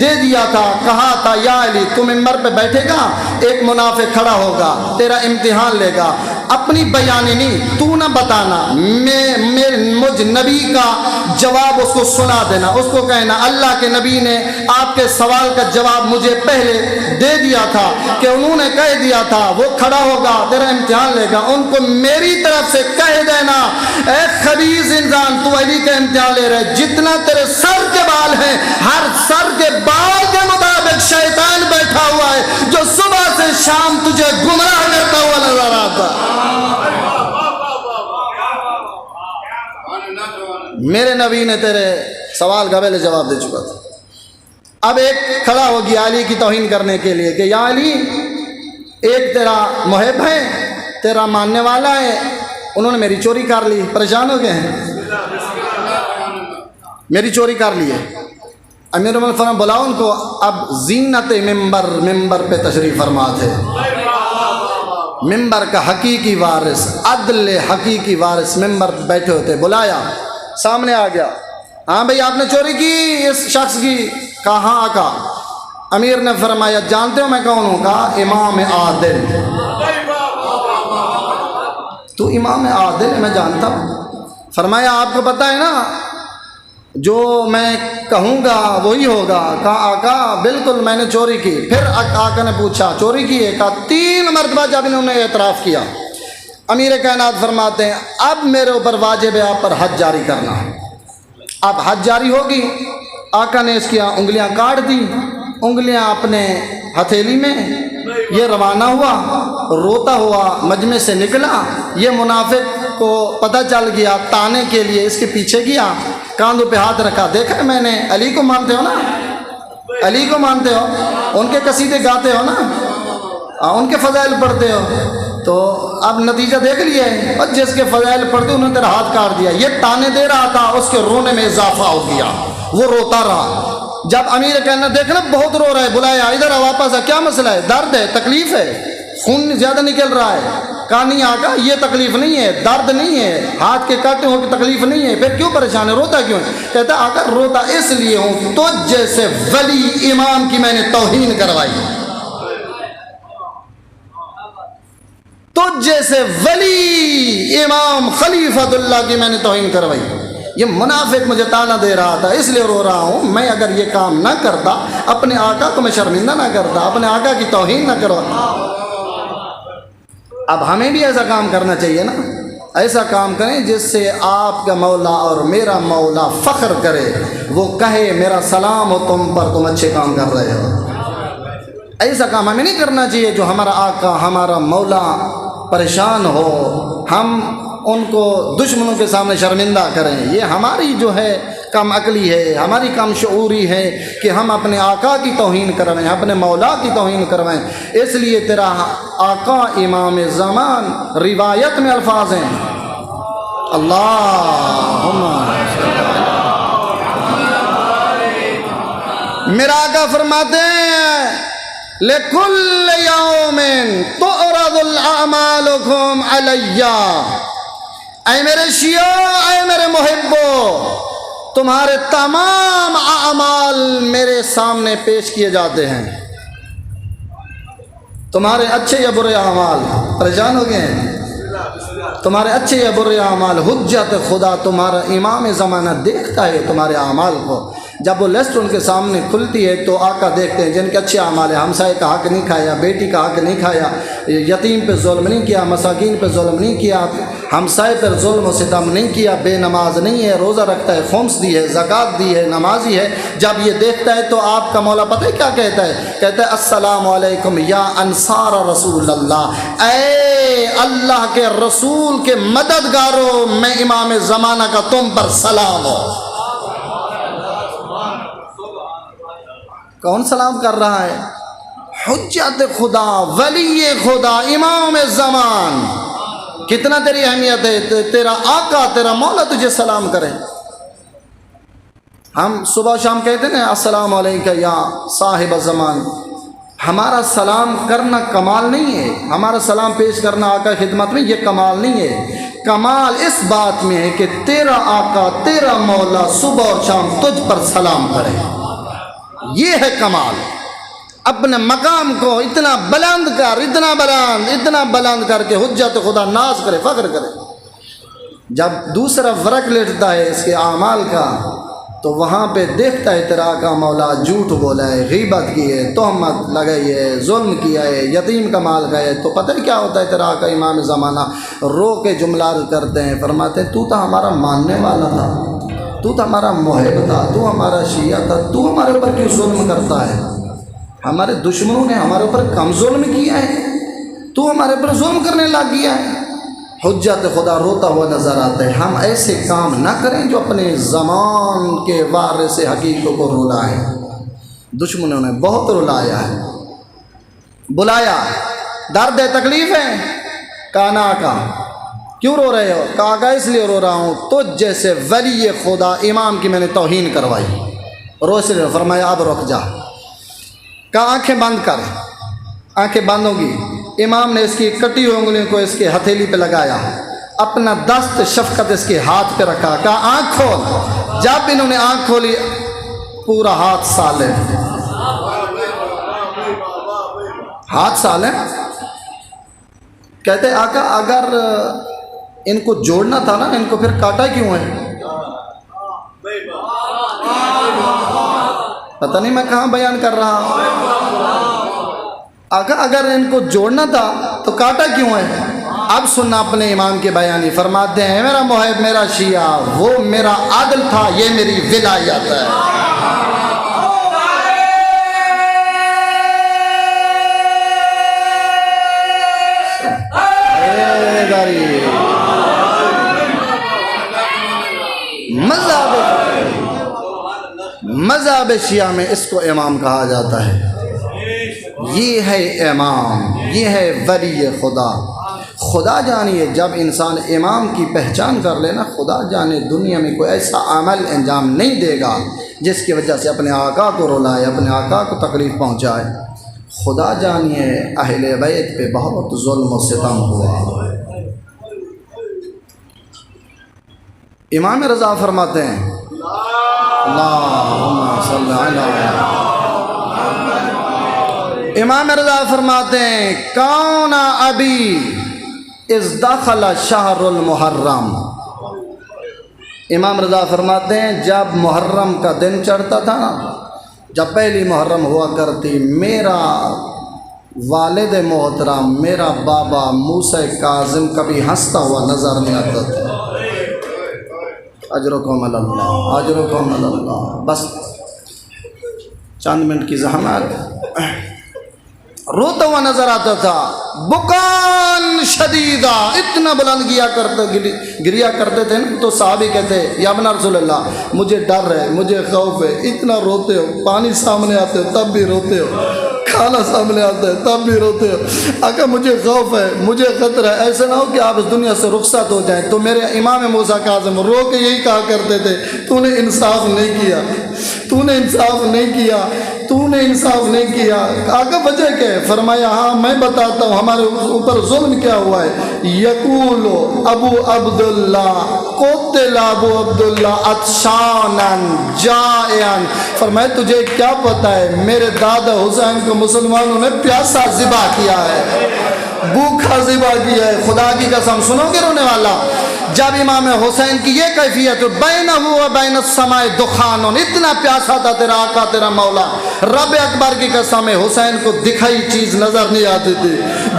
S2: دے دیا تھا. کہا تھا یا علی تو منبر پہ بیٹھے گا, ایک منافق کھڑا ہوگا تیرا امتحان لے گا, اپنی بیانی نہیں تو نہ بتانا, مجھ نبی کا جواب اس کو سنا دینا, اس کو کہنا اللہ کے نبی نے آپ کے سوال کا جواب مجھے پہلے دے دیا تھا کہ انہوں نے کہہ دیا تھا. وہ کھڑا ہوگا تیرا امتحان لے گا, ان کو میری طرف سے کہہ دینا اے خبیث انسان تو علی کا امتحان لے رہے, جتنا تیرے سر کے بال ہیں ہر سر کے بال کے مطابق شیطان بیٹھا ہوا ہے جو صبح سے شام تجھے گمراہ کرتا ہوا نظر آتا. میرے نبی نے تیرے سوال کا پہلے جواب دے چکا تھا. اب ایک کھڑا ہو گیا علی کی توہین کرنے کے لیے کہ یا علی ایک تیرا محب ہے, تیرا ماننے والا ہے, انہوں نے میری چوری کر لی, پریشان ہو گئے ہیں, میری چوری کر لی ہے. امیر المومنین فرمایا بلاؤ ان کو. اب زینت ممبر پہ تشریف فرما تھے, ممبر کا حقیقی وارث, عدل حقیقی وارث ممبر پہ بیٹھے ہوتے. بلایا, سامنے آ گیا, ہاں بھئی آپ نے چوری کی اس شخص کی؟ کہا ہاں آقا. امیر نے فرمایا جانتے ہو میں کون ہوں؟ کہا امام عادل. تو امام عادل میں جانتا ہوں. فرمایا آپ کو پتہ ہے نا جو میں کہوں گا وہی ہوگا. کہا آقا بالکل میں نے چوری کی. پھر آقا نے پوچھا چوری کی ہے؟ کہا 3 مرتبہ جب انہوں نے اعتراف کیا. امیر کائنات فرماتے ہیں اب میرے اوپر واجب ہے آپ پر حد جاری کرنا. اب حد جاری ہوگی. آقا نے اس کی انگلیاں کاٹ دی, انگلیاں اپنے ہتھیلی میں, یہ روانہ ہوا, روتا ہوا مجمع سے نکلا. یہ منافق کو پتہ چل گیا, تانے کے لیے اس کے پیچھے گیا, کاندھوں پہ ہاتھ رکھا. دیکھا میں نے, علی کو مانتے ہو نا, علی کو مانتے ہو, ان کے قصیدے گاتے ہو نا, ان کے فضائل پڑھتے ہو, تو اب نتیجہ دیکھ لیا ہے. اور جس کے فضائل پڑھتے انہوں نے تیرا ہاتھ کاٹ دیا. یہ تانے دے رہا تھا, اس کے رونے میں اضافہ ہو گیا, وہ روتا رہا. جب امیر کہنا دیکھنا بہت رو رہا ہے, بلایا ادھر آ, واپس آ, کیا مسئلہ ہے؟ درد ہے, تکلیف ہے, خون زیادہ نکل رہا ہے. کہا نہیں آقا یہ تکلیف نہیں ہے, درد نہیں ہے, ہاتھ کے کاٹے ہو کی تکلیف نہیں ہے. پھر کیوں پریشان ہے, روتا کیوں ہے؟ کہتا آقا روتا اس لیے ہوں تو جیسے ولی امام کی میں نے توہین کروائی, تو جیسے ولی امام خلیفۃ اللہ کی میں نے توہین کروائی. یہ منافق مجھے تانا دے رہا تھا اس لیے رو رہا ہوں. میں اگر یہ کام نہ کرتا, اپنے آقا کو میں شرمندہ نہ کرتا, اپنے آقا کی توہین نہ کرواتا. اب ہمیں بھی ایسا کام کرنا چاہیے نا, ایسا کام کریں جس سے آپ کا مولا اور میرا مولا فخر کرے, وہ کہے میرا سلام ہو تم پر, تم اچھے کام کر رہے ہو. ایسا کام ہمیں نہیں کرنا چاہیے جو ہمارا آقا ہمارا مولا پریشان ہو, ہم ان کو دشمنوں کے سامنے شرمندہ کریں. یہ ہماری جو ہے کم عقلی ہے, ہماری کم شعوری ہے کہ ہم اپنے آقا کی توہین کروائیں, اپنے مولا کی توہین کروائیں. اس لیے تیرا آقا امام زمان, روایت میں الفاظ ہیں اللہم میرا آقا فرماتے ہیں لِكُلِّ يَوْمٍ تُعْرَضُ الْأَعْمَالُكُمْ عَلَيَّ. اے میرے شیعو, اے میرے محبو, تمہارے تمام اعمال میرے سامنے پیش کیے جاتے ہیں. تمہارے اچھے یا برے اعمال, پریشان ہو گئے ہیں, تمہارے اچھے یا برے اعمال, حجت خدا تمہارا امام زمانہ دیکھتا ہے تمہارے اعمال کو. جب وہ لسٹ ان کے سامنے کھلتی ہے تو آقا دیکھتے ہیں جن کے اچھے اعمال ہیں, ہمسائے کا حق نہیں کھایا, بیٹی کا حق نہیں کھایا, یتیم پہ ظلم نہیں کیا, مساکین پہ ظلم نہیں کیا, ہمسائے پر ظلم و ستم نہیں کیا, بے نماز نہیں ہے, روزہ رکھتا ہے, خمس دی ہے, زکوٰۃ دی ہے, نمازی ہے. جب یہ دیکھتا ہے تو آپ کا مولا پتہ ہے کیا کہتا ہے؟ کہتا ہے السلام علیکم یا انصار رسول اللہ, اے اللہ کے رسول کے مددگاروں, میں امام زمانہ کا تم پر سلام ہو. کون سلام کر رہا ہے؟ حجت خدا، ولی خدا، امام زمان، کتنا تیری اہمیت ہے، تیرا آقا تیرا مولا تجھے سلام کرے۔ ہم صبح شام کہتے ہیں السلام علیکم یا صاحب الزمان، ہمارا سلام کرنا کمال نہیں ہے، ہمارا سلام پیش کرنا آقا خدمت میں یہ کمال نہیں ہے، کمال اس بات میں ہے کہ تیرا آقا تیرا مولا صبح اور شام تجھ پر سلام کرے، یہ ہے کمال۔ اپنے مقام کو اتنا بلند کر، اتنا بلند کر کے حجت خدا ناز کرے، فخر کرے۔ جب دوسرا ورق لیٹتا ہے اس کے اعمال کا تو وہاں پہ دیکھتا ہے تیرا آقا مولا جھوٹ بولا ہے، غیبت کی ہے، تہمت لگائی ہے، ظلم کیا ہے، یتیم کا مال گئے، تو پتہ ہے کیا ہوتا ہے؟ تیرا آقا امام زمانہ رو کے جملات کرتے ہیں، فرماتے ہیں تو ہمارا ماننے والا تھا، تو ہمارا محب تھا، تو ہمارا شیعہ تھا، تو ہمارے اوپر کیوں ظلم کرتا ہے؟ ہمارے دشمنوں نے ہمارے اوپر کم ظلم کیا ہے، تو ہمارے اوپر ظلم کرنے لگ گیا ہے۔ حجت خدا روتا ہوا نظر آتا ہے۔ ہم ایسے کام نہ کریں جو اپنے زمان کے وارث حقیقت کو رلائیں۔ دشمنوں نے بہت رلایا ہے، بلایا، درد ہے، تکلیف ہے، کہا نا آقا کیوں رو رہے ہو؟ کہا آقا اس لیے رو رہا ہوں تجھ جیسے ولی خدا امام کی میں نے توہین کروائی، رو اس لیے۔ فرمایا اب رک جا، کہا آنکھیں بند کر، آنکھیں بند ہوگی۔ امام نے اس کی کٹی ہوئی انگلیوں کو اس کے ہتھیلی پہ لگایا، اپنا دست شفقت اس کے ہاتھ پہ رکھا، کہا آنکھ کھول۔ جب انہوں نے آنکھ کھولی پورا ہاتھ سالم، ہاتھ سالم۔ کہتے آقا اگر ان کو جوڑنا تھا نا، ان کو پھر کاٹا کیوں ہے؟ پتہ نہیں میں کہاں بیان کر رہا ہوں۔ آقا اگر ان کو جوڑنا تھا تو کاٹا کیوں ہے؟ اب سننا اپنے امام کے بیانی، فرماتے ہیں میرا محب میرا شیعہ وہ میرا عادل تھا، یہ میری ولایت ہے۔ مذہب شیعہ میں اس کو امام کہا جاتا ہے۔ یہ ہے امام، یہ ہے ولی خدا۔ خدا جانیے جب انسان امام کی پہچان کر لے نا، خدا جانے دنیا میں کوئی ایسا عمل انجام نہیں دے گا جس کی وجہ سے اپنے آقا کو رلائے، اپنے آقا کو تکلیف پہنچائے۔ خدا جانیے اہل بیت پہ بہت ظلم و ستم ہوا۔ امام رضا فرماتے ہیں اللہم صلی علی، امام رضا فرماتے ہیں کون ابی اذ دخل شہر المحرم۔ امام رضا فرماتے ہیں جب محرم کا دن چڑھتا تھا نا، جب پہلی محرم ہوا کرتی، میرا والد محترم میرا بابا موسیٰ کاظم کبھی ہنستا ہوا نظر نہیں آتا تھا۔ اجرکم اللہ، اجرکم اللہ۔ بس چند منٹ کی زحمت، روتا ہوا نظر آتا تھا، بکان شدیدہ، اتنا بلند گریا کرتے تھے نا، تو صحابی کہتے یا ابن رسول اللہ مجھے ڈر ہے، مجھے خوف ہے، اتنا روتے ہو، پانی سامنے آتے ہو تب بھی روتے ہو، کھانا سامنے آتا ہے تب بھی روتے ہو، آقا مجھے خوف ہے، مجھے خطرہ ہے، ایسا نہ ہو کہ آپ اس دنیا سے رخصت ہو جائیں۔ تو میرے امام موسیٰ کاظم رو کے یہی کہا کرتے تھے تو نے انصاف نہیں کیا، تو نے انصاف نہیں کیا، تو نے انصاف نہیں کیا۔ آقا وجہ کیا ہے؟ فرمایا ہاں میں بتاتا ہوں ہمارے اوپر ظلم کیا ہوا ہے۔ یقول ابو عبداللہ قتل ابو عبداللہ عطشانا جائعا، فرمایا تجھے کیا پتا ہے میرے دادا حسین کو مسلمانوں نے پیاسا ذبح کیا ہے، بھوکا ذبح کیا ہے۔ خدا کی قسم سنو گے رونے والا، جب امام حسین کی یہ کیفیت بینہ و بین السماء دخان، اتنا پیاسا تھا تیرا آقا تیرا مولا، رب اکبر کی قسم حسین کو دکھائی چیز نظر نہیں آتی تھی،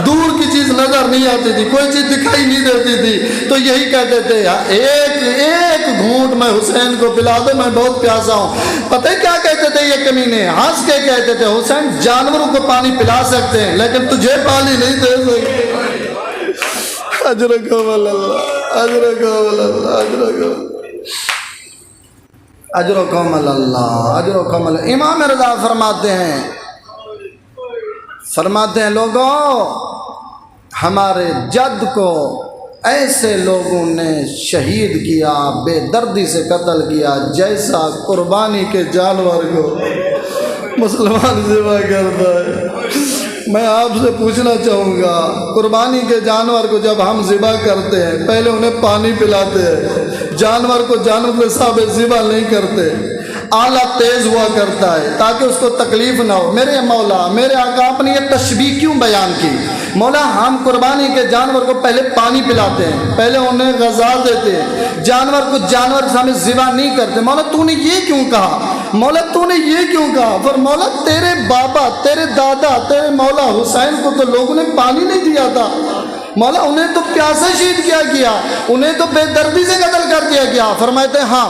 S2: دور کی چیز نظر نہیں آتی تھی، کوئی چیز دکھائی نہیں دیتی تھی، تو یہی کہتے تھے ایک گھونٹ میں حسین کو پلا دو میں بہت پیاسا ہوں۔ پتہ ہے کیا کہتے تھے یہ کمینے؟ ہنس کے کہتے تھے حسین جانوروں کو پانی پلا سکتے ہیں لیکن تجھے پانی نہیں دے سکتے۔ اجرکم اللہ، اجرکم اللہ، اجرکم اللہ، اجرکم اللہ۔ امام رضا فرماتے ہیں فرماتے ہیں لوگوں ہمارے جد کو ایسے لوگوں نے شہید کیا، بے دردی سے قتل کیا جیسا قربانی کے جانور کو مسلمان ذبح کرتا ہے۔ میں آپ سے پوچھنا چاہوں گا، قربانی کے جانور کو جب ہم ذبح کرتے ہیں پہلے انہیں پانی پلاتے ہیں، جانور کو جانور کے ثابت ذبح نہیں کرتے، آلہ تیز ہوا کرتا ہے تاکہ اس کو تکلیف نہ ہو۔ میرے مولا، میرے آقا، آپ نے یہ تشبیہ کیوں بیان کی؟ مولا ہم قربانی کے جانور کو پہلے پانی پلاتے ہیں، پہلے انہیں غذا دیتے ہیں، جانور کو جانور سامنے ذبح نہیں کرتے۔ مولا تو نے یہ کیوں کہا؟ مولا تو نے یہ کیوں کہا؟ پر مولا تیرے بابا، تیرے دادا، تیرے مولا حسین کو تو لوگوں نے پانی نہیں دیا تھا، مولا انہیں تو پیاسے شہید کیا گیا، انہیں تو بے دردی سے قتل کر دیا گیا۔ فرماتے ہیں ہاں،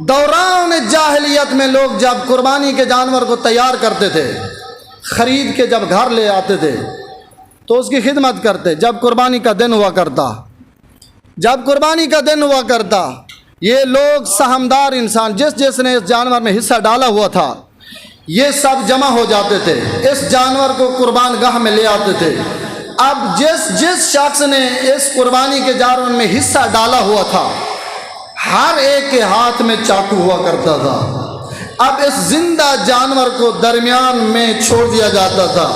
S2: دوران جاہلیت میں لوگ جب قربانی کے جانور کو تیار کرتے تھے، خرید کے جب گھر لے آتے تھے تو اس کی خدمت کرتے۔ جب قربانی کا دن ہوا کرتا، یہ لوگ سہمدار انسان جس نے اس جانور میں حصہ ڈالا ہوا تھا، یہ سب جمع ہو جاتے تھے، اس جانور کو قربان گاہ میں لے آتے تھے۔ اب جس شخص نے اس قربانی کے جانور میں حصہ ڈالا ہوا تھا، ہر ایک کے ہاتھ میں چاقو ہوا کرتا تھا۔ اب اس زندہ جانور کو درمیان میں چھوڑ دیا جاتا تھا۔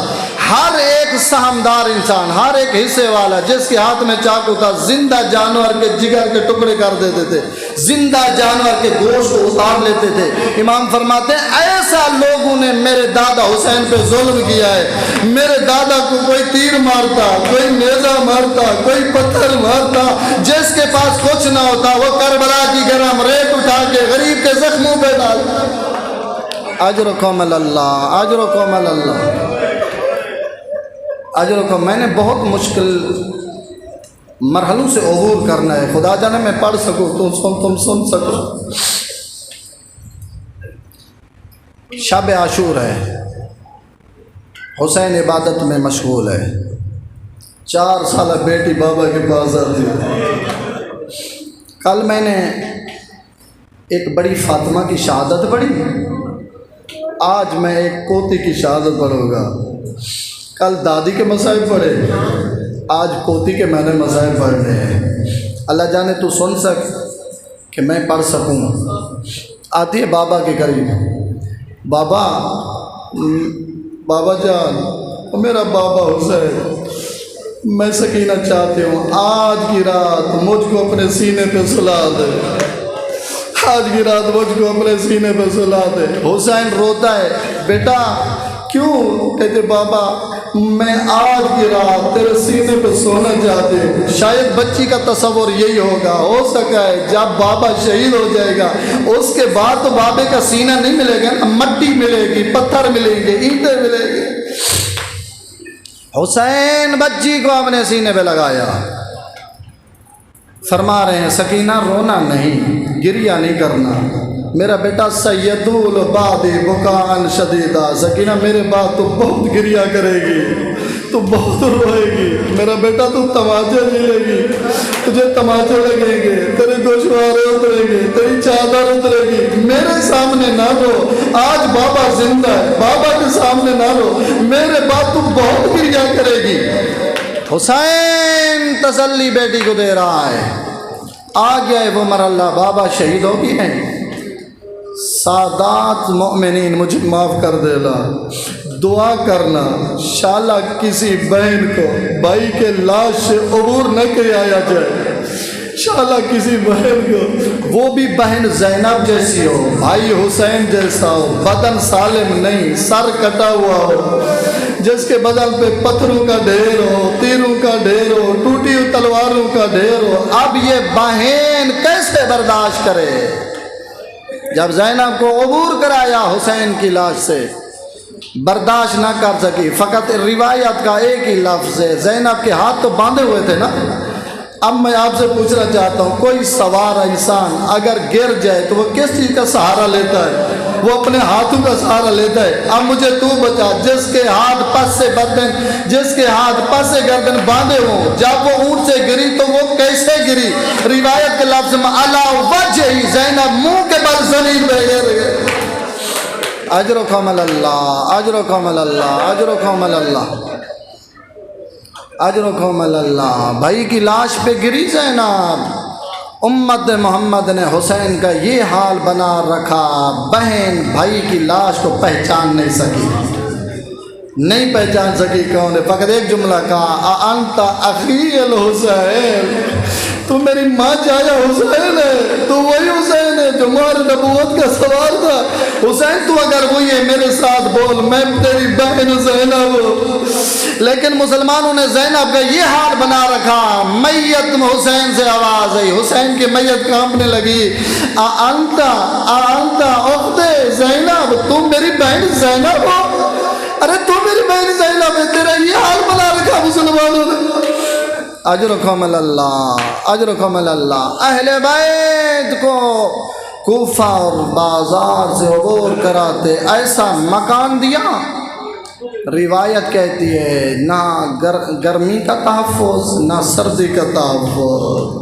S2: ہر ایک سہمدار انسان، ہر ایک حصے والا جس کے ہاتھ میں چاقو تھا، زندہ جانور کے جگر کے ٹکڑے کر دیتے تھے، زندہ جانور کے گوشت کو اتار لیتے تھے۔ امام فرماتے ہیں ایسا لوگوں نے میرے دادا حسین پہ ظلم کیا ہے۔ میرے دادا کو کوئی تیر مارتا، کوئی نیزہ مارتا، کوئی پتھر مارتا، جس کے پاس کچھ نہ ہوتا وہ کربلا کی گرم ریت اٹھا کے غریب کے زخموں پہ ڈالتا۔ اجرکم اللہ، اجرکم اللہ، اجرکم۔ میں نے بہت مشکل مرحلوں سے عبور کرنا ہے، خدا جانے میں پڑھ سکوں تم سن سکو۔ شب عاشور ہے، حسین عبادت میں مشغول ہے، 4 سالہ بیٹی بابا کے پاس آتی ہے۔ کل میں نے ایک بڑی فاطمہ کی شہادت پڑھی، آج میں ایک پوتی کی شہادت پڑھوں گا۔ کل دادی کے مصائب پڑھے، آج پوتی کے میں نے مصائب پڑھنے ہیں۔ اللہ جانے تو سن سک کہ میں پڑھ سکوں۔ آتی ہے بابا کے قریب، بابا جان، میرا بابا حسین، میں سکینہ چاہتی ہوں آج کی رات مجھ کو اپنے سینے پہ سلا دے، آج کی رات مجھ کو اپنے سینے پہ سلا دے۔ حسین روتا ہے، بیٹا کیوں؟ کہتے بابا میں آج کی رات تیرے سینے پہ سونا چاہتی ہوں۔ شاید بچی کا تصور یہی ہوگا، ہو سکا ہے جب بابا شہید ہو جائے گا اس کے بعد تو بابے کا سینہ نہیں ملے گا، مٹی ملے گی، پتھر ملیں گے، اینٹیں ملیں گے۔ حسین بچی کو اپنے سینے پہ لگایا، فرما رہے ہیں سکینہ رونا نہیں، گریہ نہیں کرنا، میرا بیٹا سید الباد بکان شدیدہ، سکینہ میرے بعد تو بہت گریہ کرے گی، تو بہت روئے گی، میرا بیٹا تو تماچے جھیلے گی، تجھے تماچے لگیں گے، تیرے گوشوارے اترے گی، تیری چادر اترے گی، میرے سامنے نہ رو، آج بابا زندہ ہے، بابا کے سامنے نہ رو، میرے بعد تو بہت گریہ کرے گی۔ حسین تسلی بیٹی کو دے رہا ہے۔ آ گیا ہے وہ مرحلہ، بابا شہید ہو گئے ہیں۔ سادات مومنین مجھے معاف کر دینا، دعا کرنا انشاءاللہ کسی بہن کو بھائی کے لاش سے عبور نہ کرایا جائے، انشاءاللہ کسی بہن کو، وہ بھی بہن زینب جیسی ہو، بھائی حسین جیسا ہو، بدن سالم نہیں، سر کٹا ہوا ہو، جس کے بدن پہ پتھروں کا ڈھیر ہو، تیروں کا ڈھیر ہو، ٹوٹی ہوئی تلواروں کا ڈھیر ہو۔ اب یہ بہن کیسے برداشت کرے؟ جب زینب کو عبور کرایا حسین کی لاش سے، برداشت نہ کر سکی۔ فقط روایت کا ایک ہی لفظ ہے، زینب کے ہاتھ تو باندھے ہوئے تھے نا۔ اب میں آپ سے پوچھنا چاہتا ہوں، کوئی سوار انسان اگر گر جائے تو وہ کس چیز کا سہارا لیتا ہے؟ وہ اپنے ہاتھوں کا سہارا لیتا ہے۔ اب مجھے تو بتا، جس کے ہاتھ پس سے گردن باندھے ہوں، جب وہ اونٹ سے گری تو وہ کیسے گری؟ روایت کے لفظ میں علی وجہی، زینب منہ کے بل زمین پہ گر گئے، اجرکم اللہ، اجرکم اللہ، اجرکم اللہ، اجرکم اللہ۔ بھائی کی لاش پہ گری زینب، امت محمد نے حسین کا یہ حال بنا رکھا، بہن بھائی کی لاش کو پہچان نہیں سکی، نہیں پہچان سکی کون ہے، فقط ایک جملہ کہا انت اخی الحسین، تو میری ماں چاہیا حسین ہے، تو وہی حسین ہے جو مہر نبوت کا سوال تھا، حسین تو اگر وہی ہے میرے ساتھ بول، میں تیری بہن زینب ہوں۔ لیکن مسلمانوں نے زینب کا یہ حال بنا رکھا، میت حسین سے آواز آئی، حسین کی میت کانپنے لگی، انت اخت زینب، تم میری بہن زینب ہو، ارے تو میری بہن زینب ہے، تیرا یہ حال بنا رکھا مسلمانوں نے۔ اجرکم اللہ، اجرکم اللہ۔ اہل بیت کو کوفہ اور بازار سے عبور کراتے ایسا مکان دیا، روایت کہتی ہے نہ گرمی کا تحفظ نہ سردی کا تحفظ۔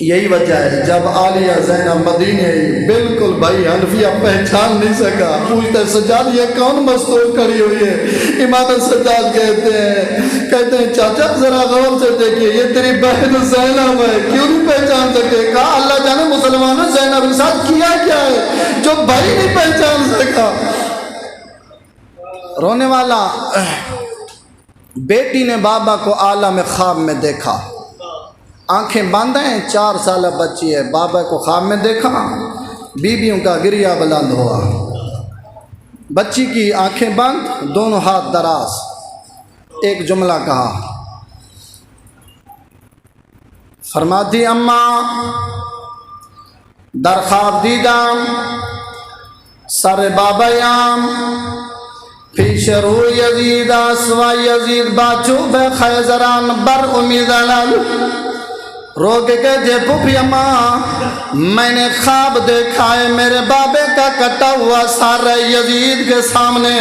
S2: یہی وجہ ہے جب عالیہ زینب مدینے آئی، بالکل بھائی حنفیہ پہچان نہیں سکا، پوچھتے سجاد یہ کون مستور کھڑی ہوئی ہے؟ امام سجاد کہتے ہیں چاچا ذرا غور سے دیکھیے یہ تیری بہن زینب ہے، کیوں نہیں پہچان سکے؟ کہا اللہ جانے مسلمانوں زینب کے ساتھ کیا کیا ہے جو بھائی نہیں پہچان سکا۔ رونے والا بیٹی نے بابا کو عالم خواب میں دیکھا، آنکھیں بند ہیں، 4 سالہ بچی ہے، بابا کو خواب میں دیکھا، بیویوں کا گریہ بلند ہوا، بچی کی آنکھیں بند، دونوں ہاتھ دراز، ایک جملہ کہا، فرماتی اماں در خواب دیدم سر بابا یام پیش رو یزید اسوا یزید باچوب خیزران بر امید علل۔ رو کے کہتے پھوپھی اماں میں نے خواب دیکھا ہے میرے بابے کا کٹا ہوا سر یزید کے سامنے،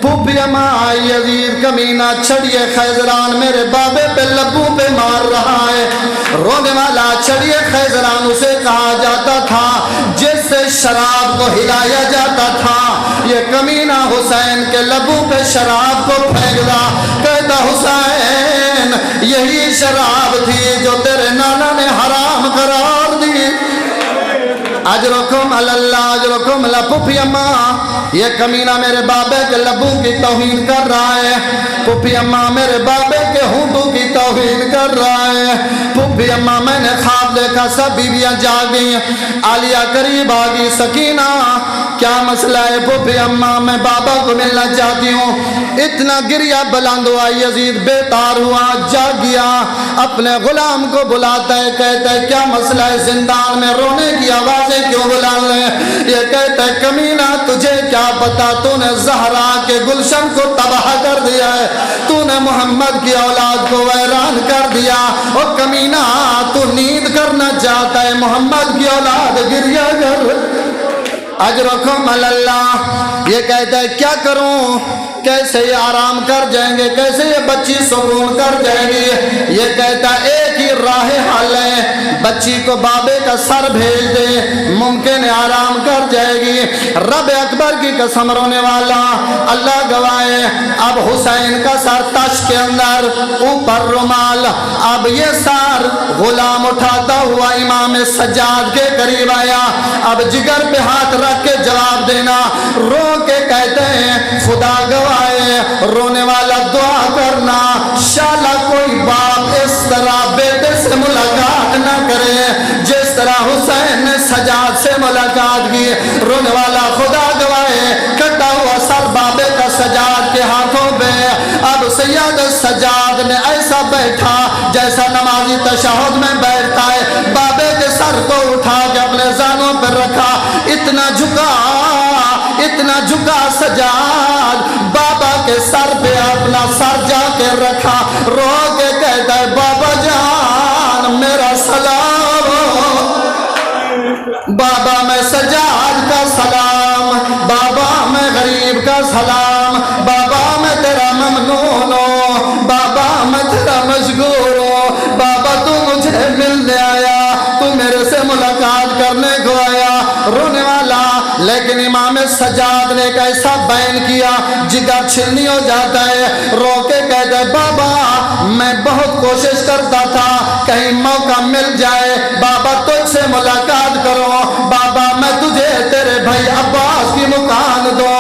S2: پھوپھی اماں یزید کمینہ چھڑیے خیزران میرے بابے پہ لبوں پہ مار رہا ہے۔ رونے والا چھڑیے خیزران اسے کہا جاتا تھا جس سے شراب کو ہلایا جاتا تھا، یہ کمینہ حسین کے لبوں پہ شراب کو پھینکا، کہتا حسین یہی شراب تھی جو تیرے نانا نے حرام قرار دی۔ اجرکم اللہ، اجرکم اللہ۔ پھوپھی اماں یہ کمینہ میرے بابے کے لبوں کی توہین کر رہا ہے، پھوپھی اماں میرے بابے کے ہونٹوں کی توہین کر رہا ہے۔ پھوپھی اماں میں نے خواب دیکھا، سب بیویاں جاگ گئیں، عالیہ قریب آ گئی، سکینہ کیا مسئلہ ہے؟ پھوپھی اماں میں بابا کو ملنا چاہتی ہوں۔ اتنا گریہ بلند ہوا، یزید بیدار ہوا، جاگ گیا، اپنے غلام کو بلاتا ہے، کہتا ہے کیا مسئلہ ہے؟ زندان میں رونے کی آوازیں کیوں بلا رہے ہیں؟ یہ کہتا ہے کمینہ تجھے کیا پتا، تو نے زہرا کے گلشن کو تباہ کر دیا ہے، تو نے محمد کی اولاد کو ویران کر دیا، اور کمینہ تو نیند کرنا چاہتا ہے، محمد کی اولاد گریہ کر۔ اجرکم اللہ۔ یہ کہتا ہے کیا کروں، کیسے یہ آرام کر جائیں گے، کیسے یہ بچی سکون کر جائے گی؟ یہ کہتا ہے ایک ہی راہ حل ہے، بچی کو بابے کا سر بھیج دے، ممکن ہے آرام کر جائے گی۔ رب اکبر کی قسم، رونے والا اللہ گواہ، اب حسین کا سر تاش کے اندر، اوپر رومال، اب یہ سر غلام اٹھاتا ہوا امام سجاد کے قریب آیا، اب جگر پہ ہاتھ رکھ کے جواب دینا، رو کے کہتے ہیں خدا گواہ، رونے والا دعا کرنا، شالا کوئی باپ اس طرح بیٹے سے ملاقات نہ کرے جس طرح حسین نے سجاد سے ملاقات کی۔ رونے والا خدا گواہ، کٹا ہوا سر بابے کا سجاد کے ہاتھوں پہ، اب سید سجاد نے ایسا بیٹھا جیسا نمازی تشہد میں بیٹھتا ہے، بابے کے سر کو اٹھا کے اپنے زانوں پر رکھا، اتنا جھکا سجاد بابا کے سر پہ اپنا سر جا کے رکھا، رو کے کہتا ہے بابا جان میرا سلام، بابا میں سجاد کا سلام، بابا میں غریب کا سلام، بابا میں تیرا ممنون ہوں، بابا میں تیرا مشکور ہوں، بابا تو مجھے ملنے آیا، تو میرے سے ملاقات کرنے کو آیا۔ رونے والا لیکن امام سجاد نے ایک ایسا بیان کیا جگر چھلنی ہو جاتا ہے، رو کے کہتا ہے بابا میں بہت کوشش کرتا تھا کہیں موقع مل جائے بابا تجھ سے ملاقات کرو، بابا میں تجھے تیرے بھائی عباس کی مکان دو،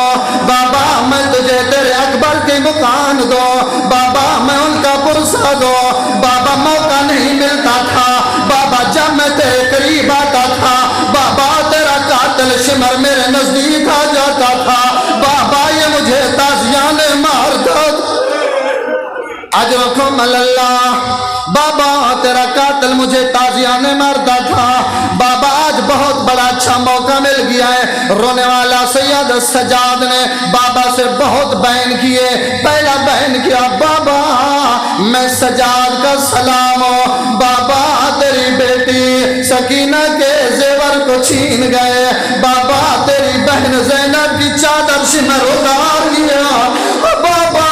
S2: بابا میں تجھے تیرے اکبر کی مکان دو، بابا میں ان کا پرسہ دو، بابا موقع نہیں ملتا تھا، بابا جب میں تیرے قریب آتا تھا بابا تیرا قاتل شمر میرے نزدیک آ جاتا تھا، بابا یہ مجھے تازیانے مارتا تھا۔ اجرکم اللہ، بابا تیرا قاتل مجھے تازیانے مارتا تھا، بابا آج بہت بڑا اچھا موقع مل گیا ہے۔ رونے والا سید سجاد نے بابا سے بہت بیان کیے، پہلا بیان کیا بابا میں سجاد کا سلام ہوں، بابا تیری بیٹی سکینہ کے زیور کو چھین گئے، بابا تیری بہن زینب کی چادر شمر اتار گیا، بابا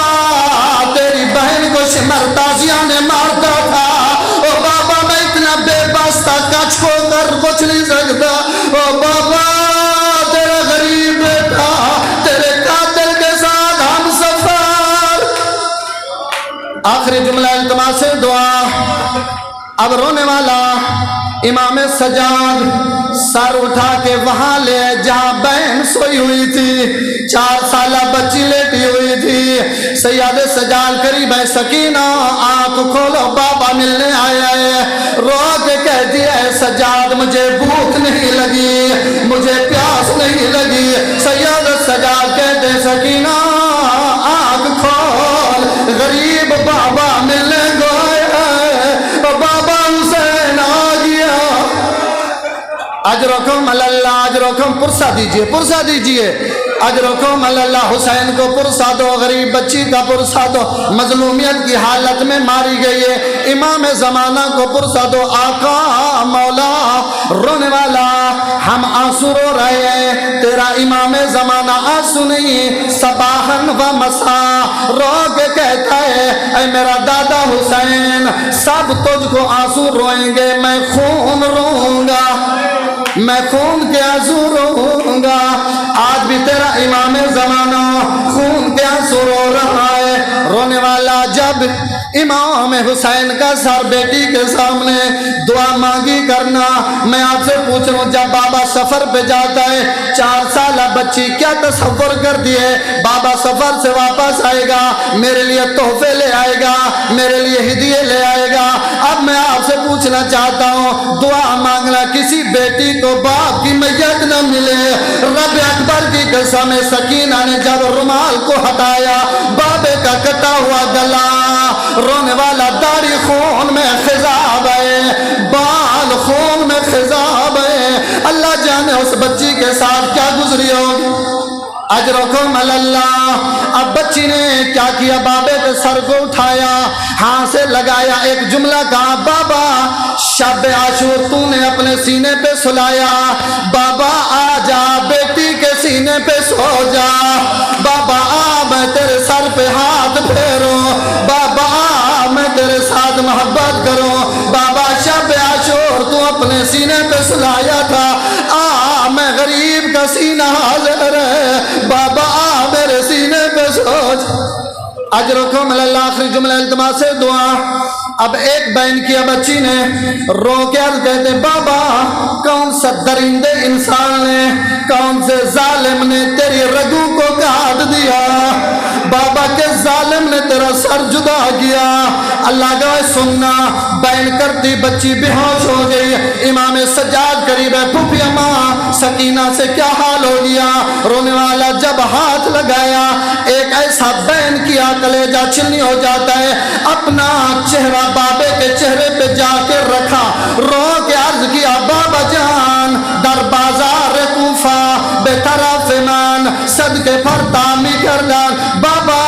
S2: تیری بہن کو شمر تازیانے مارتا تھا، او بابا میں اتنا بے بس تھا کچھ کو کر کچھ نہیں سکتا، او بابا تیرا غریب بیٹا تیرے قاتل کے ساتھ ہم سفر۔ آخری جملہ التماس دعا۔ اب رونے والا امام سجاد سر اٹھا کے وہاں لے جہاں بہن سوئی ہوئی تھی، 4 سالہ بچی لیٹی ہوئی تھی، سید سجاد قریب ہے، سکینہ آنکھ کھولو بابا ملنے آیا ہے، رو کے کہتی ہے سجاد مجھے بھوک نہیں لگی، مجھے پیاس نہیں لگی، سید سجاد کہتے سکینہ آنکھ کھول، غریب بابا ملنے گئے ہیں، بابا حسین آ گیا۔ اجرکم اللہ، اجرکم پرسہ دیجئے، پرسہ دیجئے، اجرکم اللہ، حسین کو پرسہ دو، غریب بچی کا پرسہ دو، مظلومیت کی حالت میں ماری گئی ہے، امام زمانہ کو پرسہ دو، آقا مولا رونے والا ہم آنسو رو رہے ہیں، تیرا امام زمانہ آنسو نہیں صباحن و مساء رو کے کہتا ہے اے میرا دادا حسین سب تجھ کو آنسو روئیں گے، میں خون روں گا، میں خون کے آنسو روں گا، آج بھی تیرا امام زمانہ خون کے آنسو رو رہا ہے۔ رونے والا جب امام حسین کا سر بیٹی کے سامنے دعا مانگی کرنا، میں آپ سے پوچھ رہا ہوں جب بابا سفر پہ جاتا ہے 4 سالہ بچی کیا تصور کر دیے بابا سفر سے واپس آئے گا میرے لیے تحفے لے آئے گا، میرے لیے ہدیے لے آئے گا۔ اب میں آپ سے پوچھنا چاہتا ہوں دعا مانگنا کسی بیٹی کو باپ کی میت نہ ملے، رب اکبر کی قسم سکینہ نے جب رومال کو ہٹایا بابے کا کٹا ہوا گلا، رونے والا داڑھی خون میں خضاب ہے، بال خون میں خضاب ہے، اللہ جانے اس بچی کے ساتھ کیا گزری ہوگی۔ اجرکم اللہ، اب بچی نے کیا کیا بابے کے سر کو اٹھایا، ہاں سے لگایا، ایک جملہ کہا بابا شب عاشور تو نے اپنے سینے پہ سلایا، بابا آ جا بیٹی کے سینے پہ سو جا، بابا آ میں تیرے سر پہ ہاتھ پھیروں، بابا آ میں تیرے ساتھ محبت کروں، بابا شب عاشور تو اپنے سینے پہ سلایا تھا، آ میں غریب کا سینہ حاضر ہے، بابا آ میرے سینے پہ سوچ۔ اجرکم اللہ، آخری جملہ التماس دعا۔ اب ایک بہن کیا بچی نے رو کے عرض کہتے بابا کون سا درندے انسان نے کون سے ظالم نے تیری رگو کو کاٹ دیا، بابا کے ظالم نے تیرا سر جدا کیا، اللہ کا سننا بہن کرتی بچی بے ہوش ہو گئی، امام سجاد قریب ہے، پھوپھی اماں سکینہ سے کیا حال ہو گیا، رونے والا جب ہاتھ لگایا ایک ایسا بہن کیا کلیجہ چھلنی ہو جاتا ہے، اپنا چہرہ بابے کے چہرے پہ جا کے رکھا، رو کے عرض کیا بابا جان در بازار کوفہ بے طرف مان صدقے پھرتامی کردان، بابا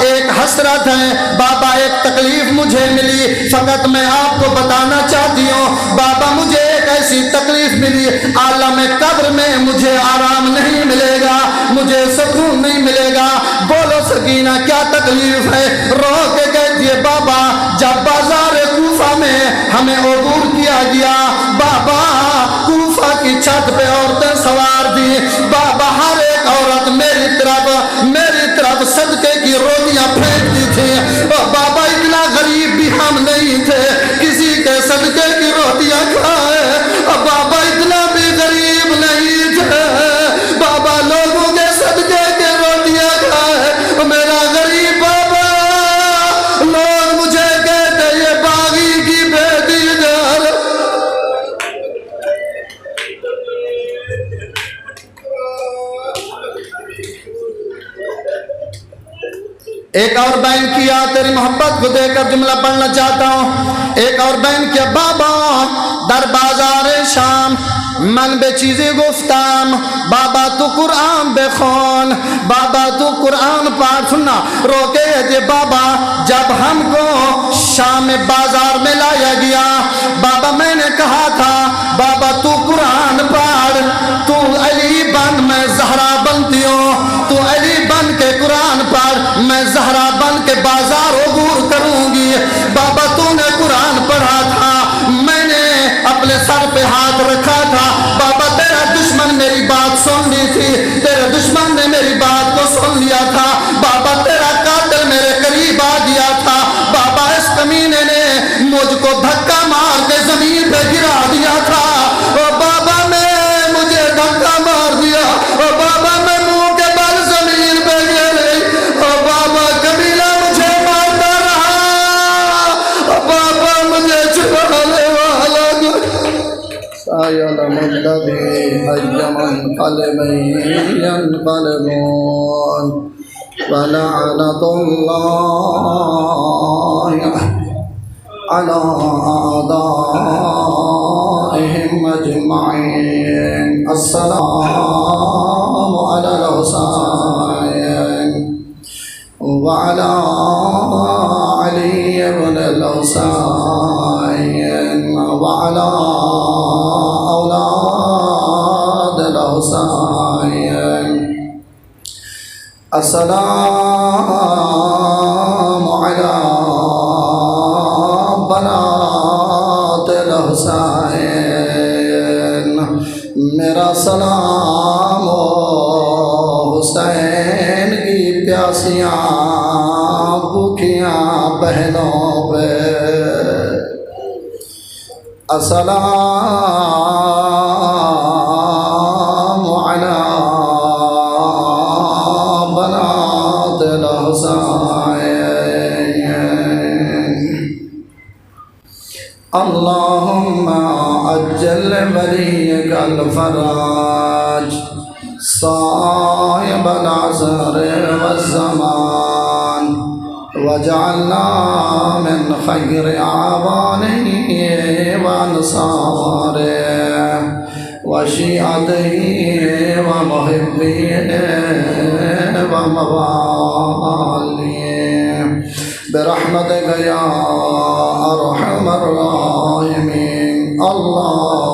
S2: ایک حسرت ہے، بابا ایک تکلیف مجھے ملی، فقط میں آپ کو بتانا چاہتی ہوں بابا مجھے ایک ایسی تکلیف ملی، عالم قبر میں مجھے آرام نہیں ملے گا، مجھے سکون نہیں ملے گا، بولو سکینہ کیا تکلیف ہے، رو کے کہتی ہے بابا جب بازار کوفہ میں ہمیں عبور کیا گیا، بابا کوفہ کی چھت پہ عورتیں سوار تھی، بابا ہر ایک عورت میری طرف صدقے کی روٹیاں پھینکتی تھی۔ بابا اتنا غریب بھی ہم نہیں تھے کسی کے صدقے کی روٹیاں کھائے، بابا اتنا بھی غریب نہیں تھے بابا لوگوں کے صدقے کے روٹیاں کھائے۔ میرا غریب بابا، لوگ مجھے کہتے یہ باغی کی بیٹی جان۔ ایک اور بہن کیا، تیری محبت کو دے کر جملہ پڑھنا چاہتا ہوں۔ ایک اور بہن کیا، بابا در بازار شام من به چیزی گفتم، بابا تو قرآن بخون، بابا تو قرآن پڑھ۔ سننا روکے تھے بابا، جب ہم کو شام بازار میں لایا گیا، بابا میں نے کہا تھا بابا تو قرآن پڑھ، تو علی بن میں زہرا بنتی ہوں، تو علی بن کے قرآن پڑھ، میں زہرا بن کے بازار عبور کروں گی۔ بابا تو نے قرآن پڑھا تھا، میں نے اپنے سر پہ ہاتھ رکھا تھا، بابا تیرا دشمن میری بات سن لی تھی، تیرے دشمن نے میری بات کو سن لیا تھا، بابا تیرا قاتل میرے قریب آ گیا تھا، بابا اس کمینے نے مجھ کو دھکا مار کے زمین پہ گرا دیا تھا، او بابا میں مجھے دھکا مار دیا، او بابا میں منہ کے بل زمین پہ گر گئی، او بابا کبیلہ مجھے مارتا رہا، او بابا مجھے چھڑانے والا سَيَعْلَمُ الَّذِينَ أَيَّ مُنقَلِبٍ يَنقَلِبُونَ وَلَعْنَةُ اللَّهِ عَلَى أَعْدَائِهِمْ أَجْمَعِينَ۔ السلام على الحسين وعلى علي بن الحسين وعلى أولاد الحسين۔ السلام على بنات الحسين۔ میرا سلام ہو حسین کی پیاسیاں بھوکیاں بہنوں پہ۔ السلام علی بنات الحسین۔ اللہم عجل ولیک الفرج صاحب العصر والزمان، وجعلنا من خیر اعوانہ وانصارہ وشیعتہ ومحبیہ وموالیہ برحمتک یا ارحم الراحمین۔ اللہ